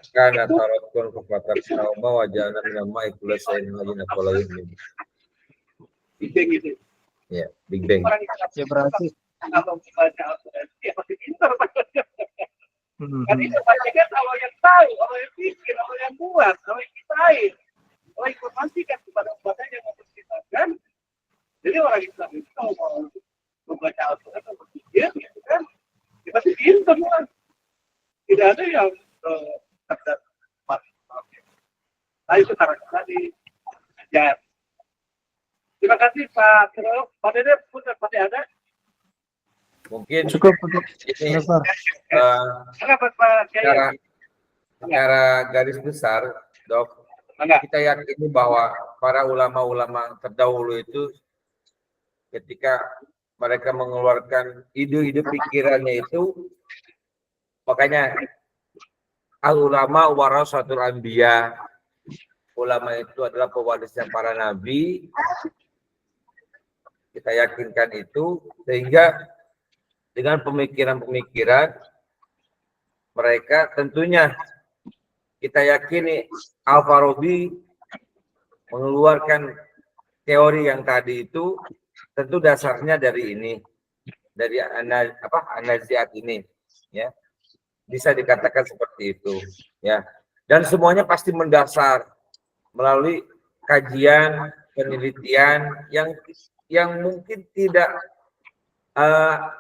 karena tarakun kefatar sauma wajana minal ma'i kullu shay'in hayyin qala yu'min. Big Bang itu. Ya, Big Bang. Ya berarti Kalau misalnya ya pasti pintar. Kan itu banyak kan Allah yang tahu, Allah yang pikir, Allah yang buat, Allah yang ciptain, Allah informasikan kepada umatnya yang memperciptakan. Jadi orang Islam itu kalau mau membaca Al-Quran atau berpikir, gitu kan, kita pasti pintar kan. Tidak ada yang terdapat. Nah itu cara tadi ajar. Terima kasih Pak Kero. Pak Dede, pun ada. Mungkin Cukup, ini Dokter. Kenapa Pak Kiai? secara garis besar, Dok, kita yakini bahwa para ulama-ulama terdahulu itu ketika mereka mengeluarkan ide-ide pikirannya itu, makanya al-ulama warasatul anbiya, ulama itu adalah pewarisnya para nabi, kita yakinkan itu, sehingga dengan pemikiran-pemikiran mereka tentunya kita yakini Al-Farabi mengeluarkan teori yang tadi itu tentu dasarnya dari ini, dari anaziat ini, ya, bisa dikatakan seperti itu, ya, dan semuanya pasti mendasar melalui kajian penelitian yang mungkin tidak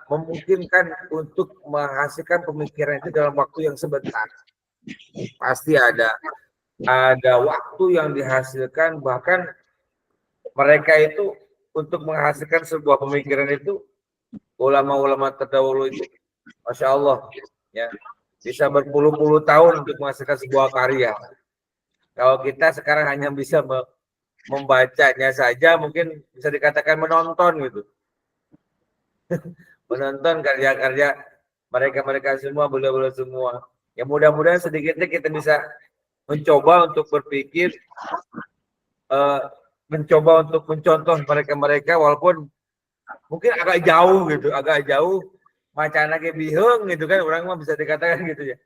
memungkinkan untuk menghasilkan pemikiran itu dalam waktu yang sebentar. Pasti ada waktu yang dihasilkan, bahkan mereka itu untuk menghasilkan sebuah pemikiran itu, ulama-ulama terdahulu itu, Masya Allah, ya, bisa berpuluh-puluh tahun untuk menghasilkan sebuah karya. Kalau kita sekarang hanya bisa membacanya saja, mungkin bisa dikatakan menonton gitu. Menonton karya-karya mereka semua, beliau-beliau semua. Ya mudah-mudahan sedikitnya kita bisa mencoba untuk berpikir, mencoba untuk mencontoh mereka walaupun mungkin agak jauh, macam kayak bihung gitu kan, orang mah bisa dikatakan gitu ya.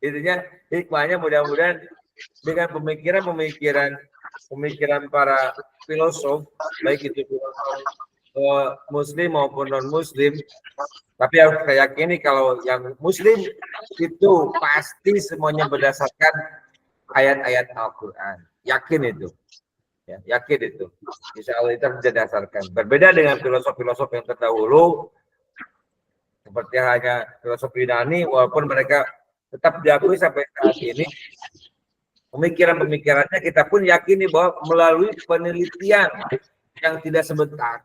Intinya hikmahnya mudah-mudahan dengan pemikiran para filosof, baik itu Muslim maupun non-Muslim, tapi harus kita yakini kalau yang Muslim itu pasti semuanya berdasarkan ayat-ayat Al-Quran. Yakin itu. Ya, yakin itu. Insya Allah itu berdasarkan. Berbeda dengan filosof-filosof yang terdahulu, seperti hanya filosofi Yunani, walaupun mereka tetap diakui sampai saat ini, pemikiran-pemikirannya kita pun yakini bahwa melalui penelitian yang tidak sebentar.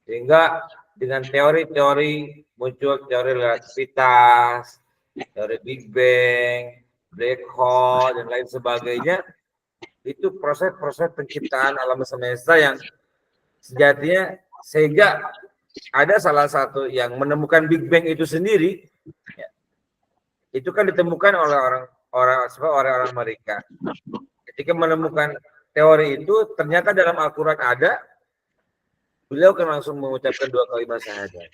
Sehingga dengan teori-teori muncul teori relativitas, teori Big Bang, black hole, dan lain sebagainya. Itu proses-proses penciptaan alam semesta yang sejatinya, sehingga ada salah satu yang menemukan Big Bang itu sendiri, ya, itu kan ditemukan oleh orang Amerika. Ketika menemukan teori itu, ternyata dalam Al-Quran ada, beliau kan langsung mengucapkan 2 kalimat syahadat.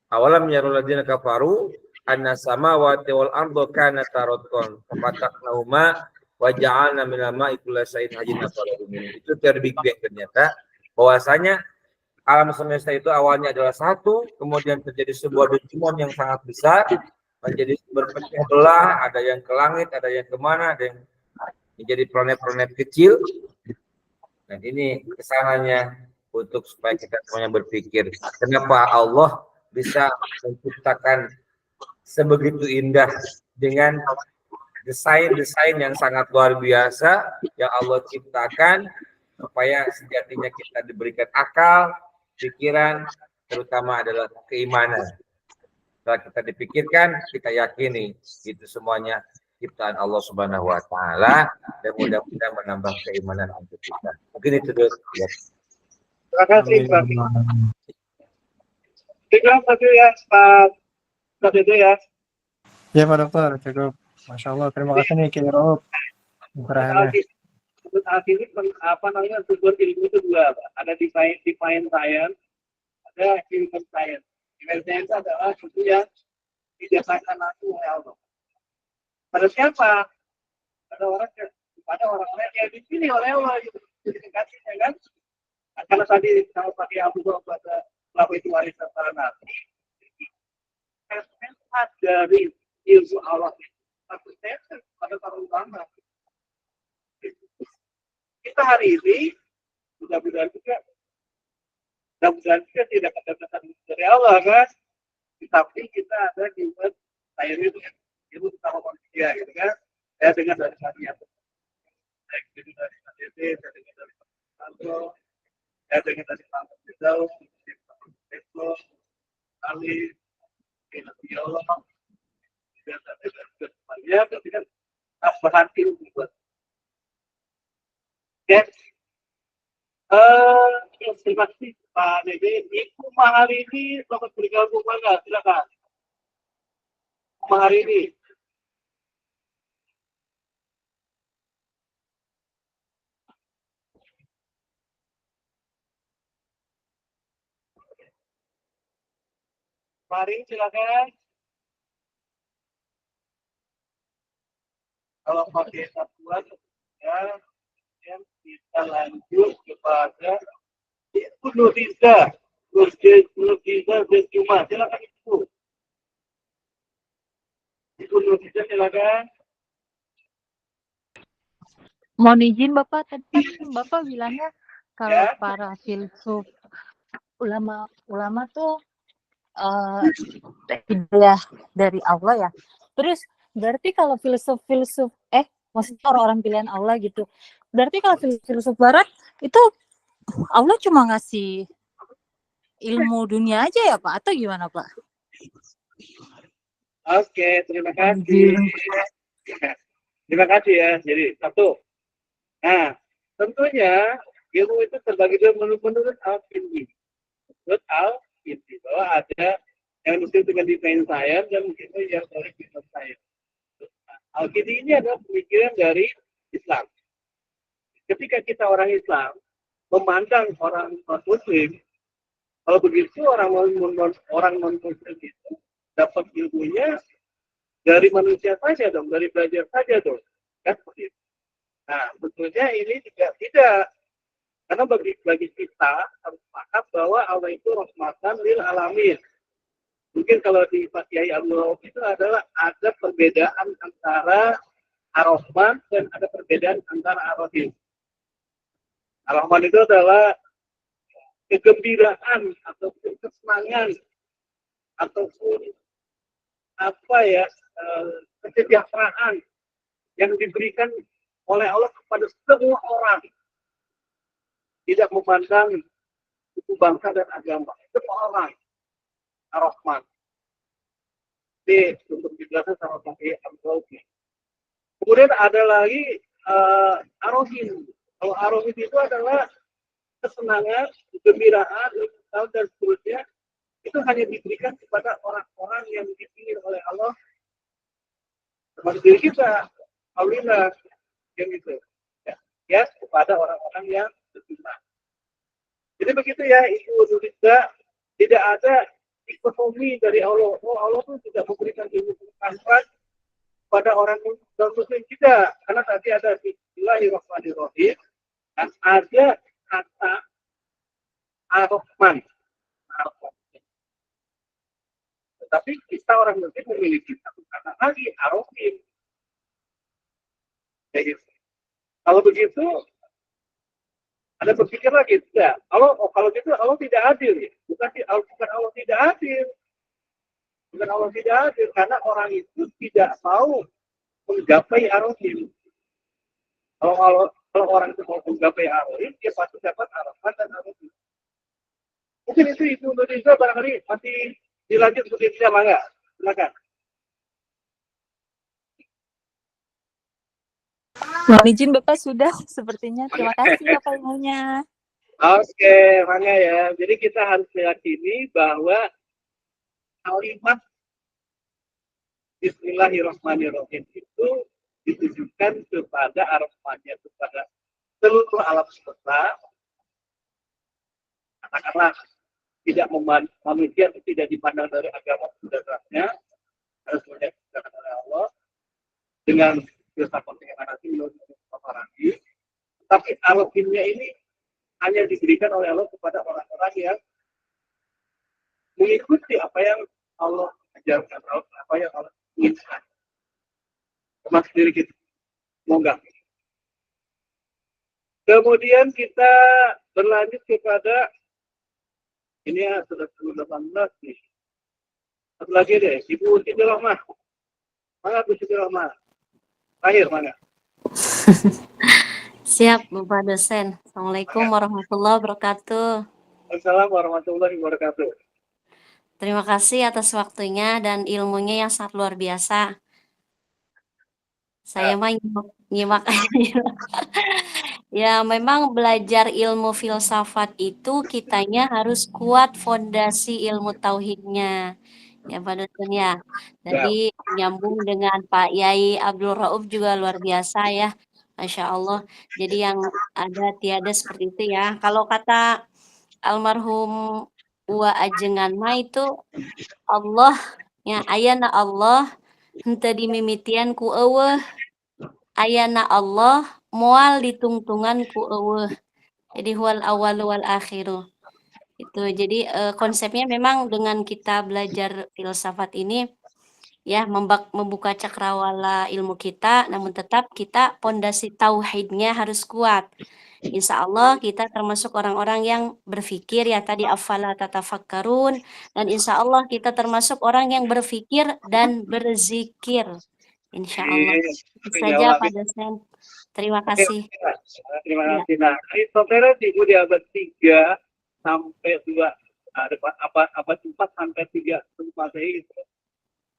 Awalam yarul ladzina kafaru anna samawati wal arda kanata ratqan fafataqnahuma wa ja'alna minal ma'i kulli shay'in hayyin. Itu teori Big Bang, ternyata bahwasanya alam semesta itu awalnya adalah satu, kemudian terjadi sebuah dentuman yang sangat besar, menjadi berpecah belah, ada yang ke langit, ada yang kemana, ada yang menjadi planet-planet kecil. Dan ini kesananya untuk supaya kita semuanya berpikir, kenapa Allah bisa menciptakan sebegitu indah dengan desain-desain yang sangat luar biasa yang Allah ciptakan, supaya sejatinya kita diberikan akal, pikiran, terutama adalah keimanan. Setelah kita dipikirkan, kita yakini itu semuanya ciptaan Allah Subhanahu wa taala, dan mudah-mudahan menambah keimanan untuk kita. Mungkin itu dulu. Ya. Terima kasih Pak. Terima kasih ya Pak Dede ya. Ya Pak Dokter, cukup. Masya Allah, terima kasih nih Kiai Rob. Saat ini apa namanya, sumber ilmu itu 2, Pak. Ada define science, ada human science. Human science adalah sesuatu yang didasarkan langsung oleh Allah. Pada siapa? Pada orang-orang yang dipilih oleh Allah, gitu. Dikasihnya kan? Karena tadi kalau pakai Abu Bakar pada lalu itu warisan para nabi. Esensi dari ilmu Allah itu pada para ulama. Kita hari ini mudah-mudahan juga tidak mendapatkan dari Allah kan, tapi kita ada human science itu ilmu tentang manusia gitu kan. Saya dengar dari kalian, saya dengar dari KDT, saya dengar dari Santo, saya dengar dari Pak Jauh, Allah, alif, ya Allah, ya berarti kan tambahan ilmu buat. Oke. Terima kasih Pak Dede. Ibu hari ini dapat bergabung bangga, silakan. Hari ini. Mari silakan. Kalau pakai satuan, ya, kita lanjut kepada Ibu Nurdiza. Nurdiza dan Juma. Silakan Ibu. Ibu Nurdiza silakan. Mohon izin Bapak, tadi kan Bapak bilangnya kalau Ya. para filsuf ulama tuh hidayah dari Allah ya. Terus berarti kalau filsuf maksudnya orang-orang pilihan Allah gitu. Berarti kalau filsuf barat itu Allah cuma ngasih ilmu dunia aja ya Pak, atau gimana Pak? Oke, terima kasih. Terima kasih ya. Jadi satu. Nah, tentunya ilmu itu terbagi menurut Al-Kindi. Menurut Al-Kindi bahwa ada yang disebut dengan divine science dan mungkin yang dari business science. Al-Kindi ini adalah pemikiran dari Islam. Ketika kita orang Islam memandang orang non-Muslim, kalau begitu orang non-Muslim itu dapat ilmunya dari manusia saja dong, dari belajar saja dong, kan seperti itu. Nah, sebetulnya ini juga tidak, karena bagi kita harus paham bahwa Allah itu rahmatan lil alamin. Mungkin kalau di Fatihah Allah itu adalah ada perbedaan antara Ar-Rahman dan ada perbedaan antara Ar-Rahim. Ar-Rahman itu adalah kegembiraan ataupun kesenangan ataupun kesejahteraan yang diberikan oleh Allah kepada semua orang, tidak memandang suku bangsa dan agama, semua orang. Ar-Rahman. Ini untuk dijelaskan sama pakai Al-Ghazali. Kemudian ada lagi Ar-Rahim. Kalau Ar-Rahim itu adalah kesenangan, kegembiraan, dan seterusnya, itu hanya diberikan kepada orang-orang yang dipilih oleh Allah, termasuk diri kita, Alhamdulillah, yang itu, ya kepada orang-orang yang beriman. Jadi begitu ya, Ibu Nurdiza, tidak ada ekonomi dari Allah. Oh, Allah itu tidak memberikan ilmu pengetahuan pada orang non-Muslim tidak, karena tadi ada Bismillahirrahmanirrahim dan ada kata Ar-Rahman. Tetapi kita orang Muslim memiliki satu kata lagi, Ar-Rahim. Gitu. Kalau begitu, ada berpikir lagi, tidak. Kalau gitu Allah tidak adil ya. Bukan Allah tidak adil. Bukan Allah tidak adil, karena orang itu tidak mau menggapai Ar-Rahim. Kalau orang itu mau menggapai Ar-Rahim, dia pasti dapat Ar-Rahman dan Ar-Rahim. Mungkin itu Ibu Nurdiza barangkali masih dilanjut seperti itu, Mangga. Silakan. Mohon izin Bapak sudah sepertinya. Terima kasih Bapak ilmunya. Oke, Mangga ya. Jadi kita harus meyakini bahwa kalimat Bismillahirrahmanirrahim itu ditujukan kepada Ar-Rahmannya, kepada seluruh alam semesta. Katakanlah tidak manusia itu tidak dipandang dari agama dasarnya, harus menjadikan oleh Allah dengan filsafat yang nanti menurut Farabi. Tapi Ar-Rahimnya ini hanya diberikan oleh Allah kepada orang-orang yang mengikuti apa yang Allah ajarkan, apa yang Allah inginkan. Termasuk diri kita. Semoga. Kemudian kita berlanjut kepada ini ya, sudah 18 nih. Satu lagi deh, Ibu Siti Rahmah. Mana Bu Siti Rahmah? Terakhir mana? Siap, Bapak dosen. Assalamualaikum warahmatullahi wabarakatuh. Assalamualaikum warahmatullahi wabarakatuh. Terima kasih atas waktunya dan ilmunya yang sangat luar biasa. Saya mah nyimak aja. Ya, memang belajar ilmu filsafat itu kitanya harus kuat fondasi ilmu tauhidnya. Ya, Pak Dosen ya. Tadi nyambung dengan Pak Yai Abdul Rauf juga luar biasa ya. Masya Allah. Jadi yang ada tiada seperti itu ya. Kalau kata almarhum Ua Ajengan mah itu Allah ya ayana Allah henteu dimimitian ku eueuh. Ayana Allah moal ditungtungan ku eueuh. Jadi huwal awal wal akhiru. Itu. Jadi konsepnya memang dengan kita belajar filsafat ini ya membuka cakrawala ilmu kita, namun tetap kita pondasi tauhidnya harus kuat. Insya Allah kita termasuk orang-orang yang berpikir ya tadi afala tatafakkarun dan insya Allah kita termasuk orang yang berpikir dan berzikir. Insya Allah. Itu saja Pak Dosen. Terima kasih. Terima Ya. kasih. Nah, Aristoteles itu di abad 3 sampai 2, abad 4 sampai 3 sebelum Masehi itu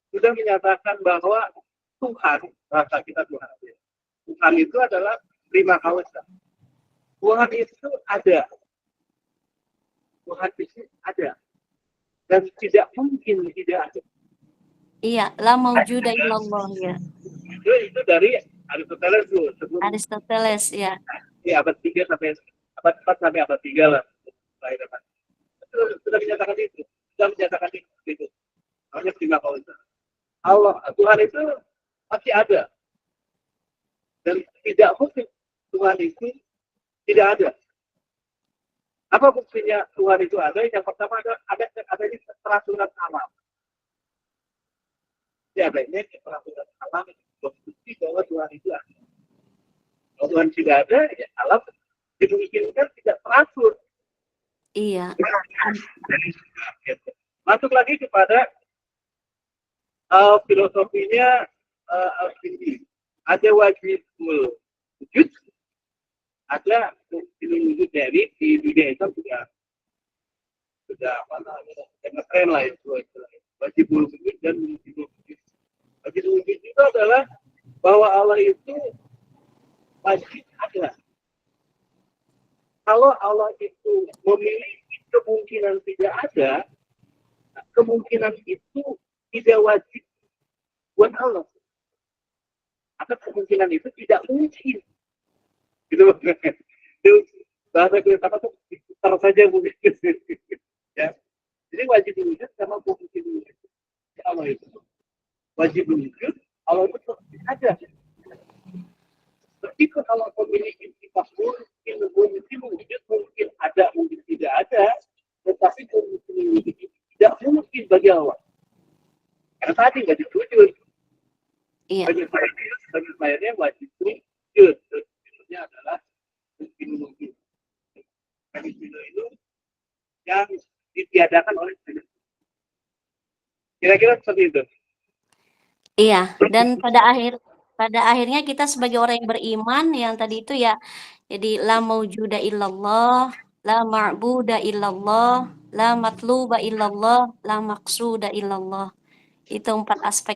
sudah menyatakan bahwa Tuhan, bahasa kita Tuhan, Tuhan itu adalah prima causa. Tuhan itu ada. Tuhan itu ada. Dan tidak mungkin tidak ada. Iya, la maujuda illallah ya. Itu dari Aristoteles dulu. Sebelum Aristoteles ya. di abad 3 sampai abad 4 sampai abad 3 lah. Sudah menyatakan itu. Sudah menyatakan itu. Namanya prima causa. Allah, Tuhan itu masih ada. Dan tidak mungkin Tuhan itu tidak ada. Apa buktinya Tuhan itu ada? Yang pertama ada di peraturan alam. Ya, adanya di peraturan alam itu bukti bahwa Tuhan itu ada. Kalau Tuhan tidak ada, ya alam dimungkinkan tidak teratur. Iya. Masuk lagi kepada filosofinya Al-Sindi. Ada wajibul wujud, ada wujud dari di dunia Islam sudah apa namanya keren lah itu wajibul wujud dan wujudul wujud. Wajibul wujud itu adalah bahwa Allah itu wajib ada. Kalau Allah itu memiliki kemungkinan tidak ada, kemungkinan itu tidak wajib buat Allah. Atau kemungkinan itu tidak mungkin. Gitu. Itu bahasa filsafat itu putar saja mungkin. Ya. Jadi wajib wujud sama mungkin wujud. Ya Allah itu wajib wujud, Allah itu ada. Meskipun Allah memiliki sifat mungkin wujud, mungkin ada, mungkin tidak ada, tetapi kemungkinan wujud itu tidak mungkin bagi Allah. Karena tadi wajib wujud. Iya. Bagi saya wajib wujud. Itu adalah mungkin. Bagi itu yang ditiadakan oleh Tuhan. Kira-kira seperti itu. Iya, dan pada akhirnya kita sebagai orang yang beriman yang tadi itu ya, jadi la maujuda illallah, la ma'buda illallah, la matluba illallah, la maqsuda illallah. Itu 4 aspek.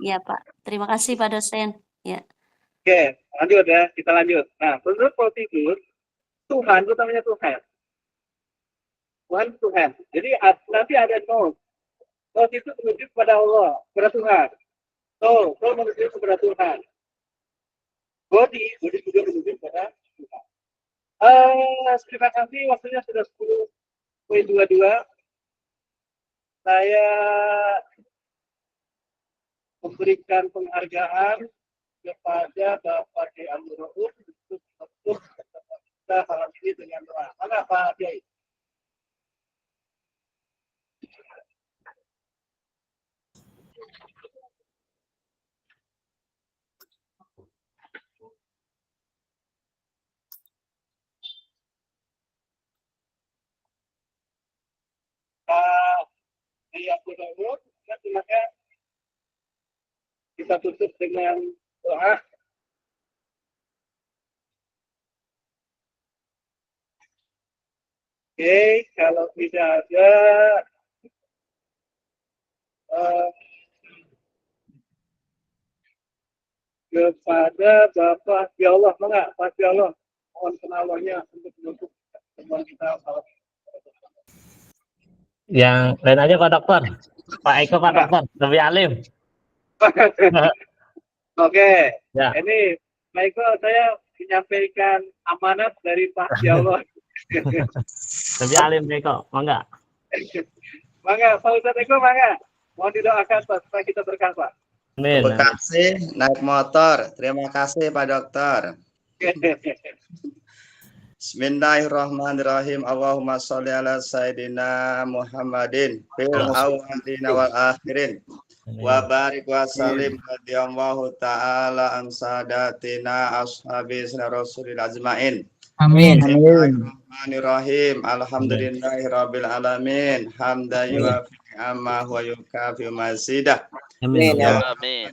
Ya, Pak. Terima kasih Pak Dosen. Ya. Oke, lanjut ya, kita lanjut. Nah, menurut Protagoras, Tuhan itu namanya Tuhan. Tuhan. Jadi nanti ada nol. Nol itu menuju kepada Allah, kepada Tuhan. Nol menuju kepada Tuhan. Body juga menuju kepada Tuhan. Terima kasih, waktunya sudah 10.22. Saya memberikan penghargaan kepada Bapak Kiai Abdul Rauf untuk kita malam ini dengan doa. Mana Pak Kiai? Kiai Abdul Rauf, silakan kita tutup dengan doa. Oke, kalau tidak ada eh, kepada Bapak ya Allah, enggak, Pak ya Allah, mohon penawanya untuk menutup temuan kita. Yang lain aja Pak Dokter. Pak Eko Pak Dokter, lebih alim. Oke, Ya. ini Pak Eko, saya menyampaikan amanat dari Pak ya Allah. Lebih alim Pak Eko, mangga. Mangga, Pak Ustadz Eko, mangga. Mohon didoakan Pak, supaya kita berkah Pak. Amin. Bekasi naik motor. Terima kasih Pak Dokter. Bismillahirrahmanirrahim. Allahumma sholli ala sayyidina Muhammadin fil awwalin wal akhirin. Wa barik wa salim radhiyallahu ta'ala an sadatina ashabi rasulil ajmain. Amin. Bismillahirrahmanirrahim. Alhamdulillahirabbil alamin. Hamdan yuwafi amma wa yukafi mazidah. Amin.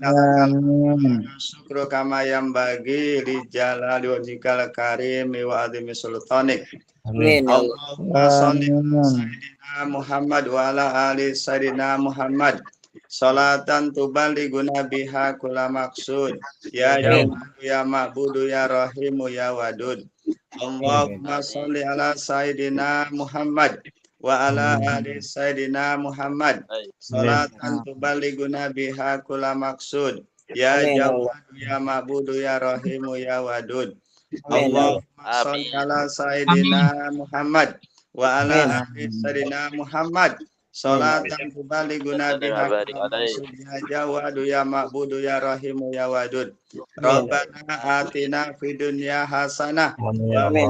Amin. Syukru kama yang bagi li jalali wajhikal karim wa adhimi sultanik. Amin. Allahumma sholli ala sayyidina Muhammad wa ala ali sayyidina Muhammad. Salatan tuballighuna biha kulla maqsud. Ya Jawadu ya Ma'budu ya Rahimu ya Wadud. Allahumma sholli ala sayyidina Muhammad wa ala ali sayyidina Muhammad. Salatan tuballighuna biha kulla maqsud. Ya Jawadu ya Ma'budu ya Rahimu ya Wadud. Allahumma sholli ala sayyidina Muhammad wa ala ali sayyidina Muhammad. Salatan tuballighuna biha kulla maqsud. Ya Jawadu ya Ma'budu ya Rahimu ya Wadud. Rabbana atina fid dunya hasanah. Amin.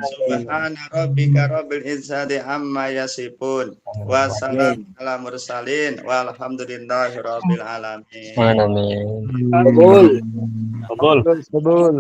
Subhana rabbika rabbil izzati amma yasifun. Wa salamun ala mursalin walhamdulillahi rabbil alamin. Amin. Kabul. Kabul. Kabul.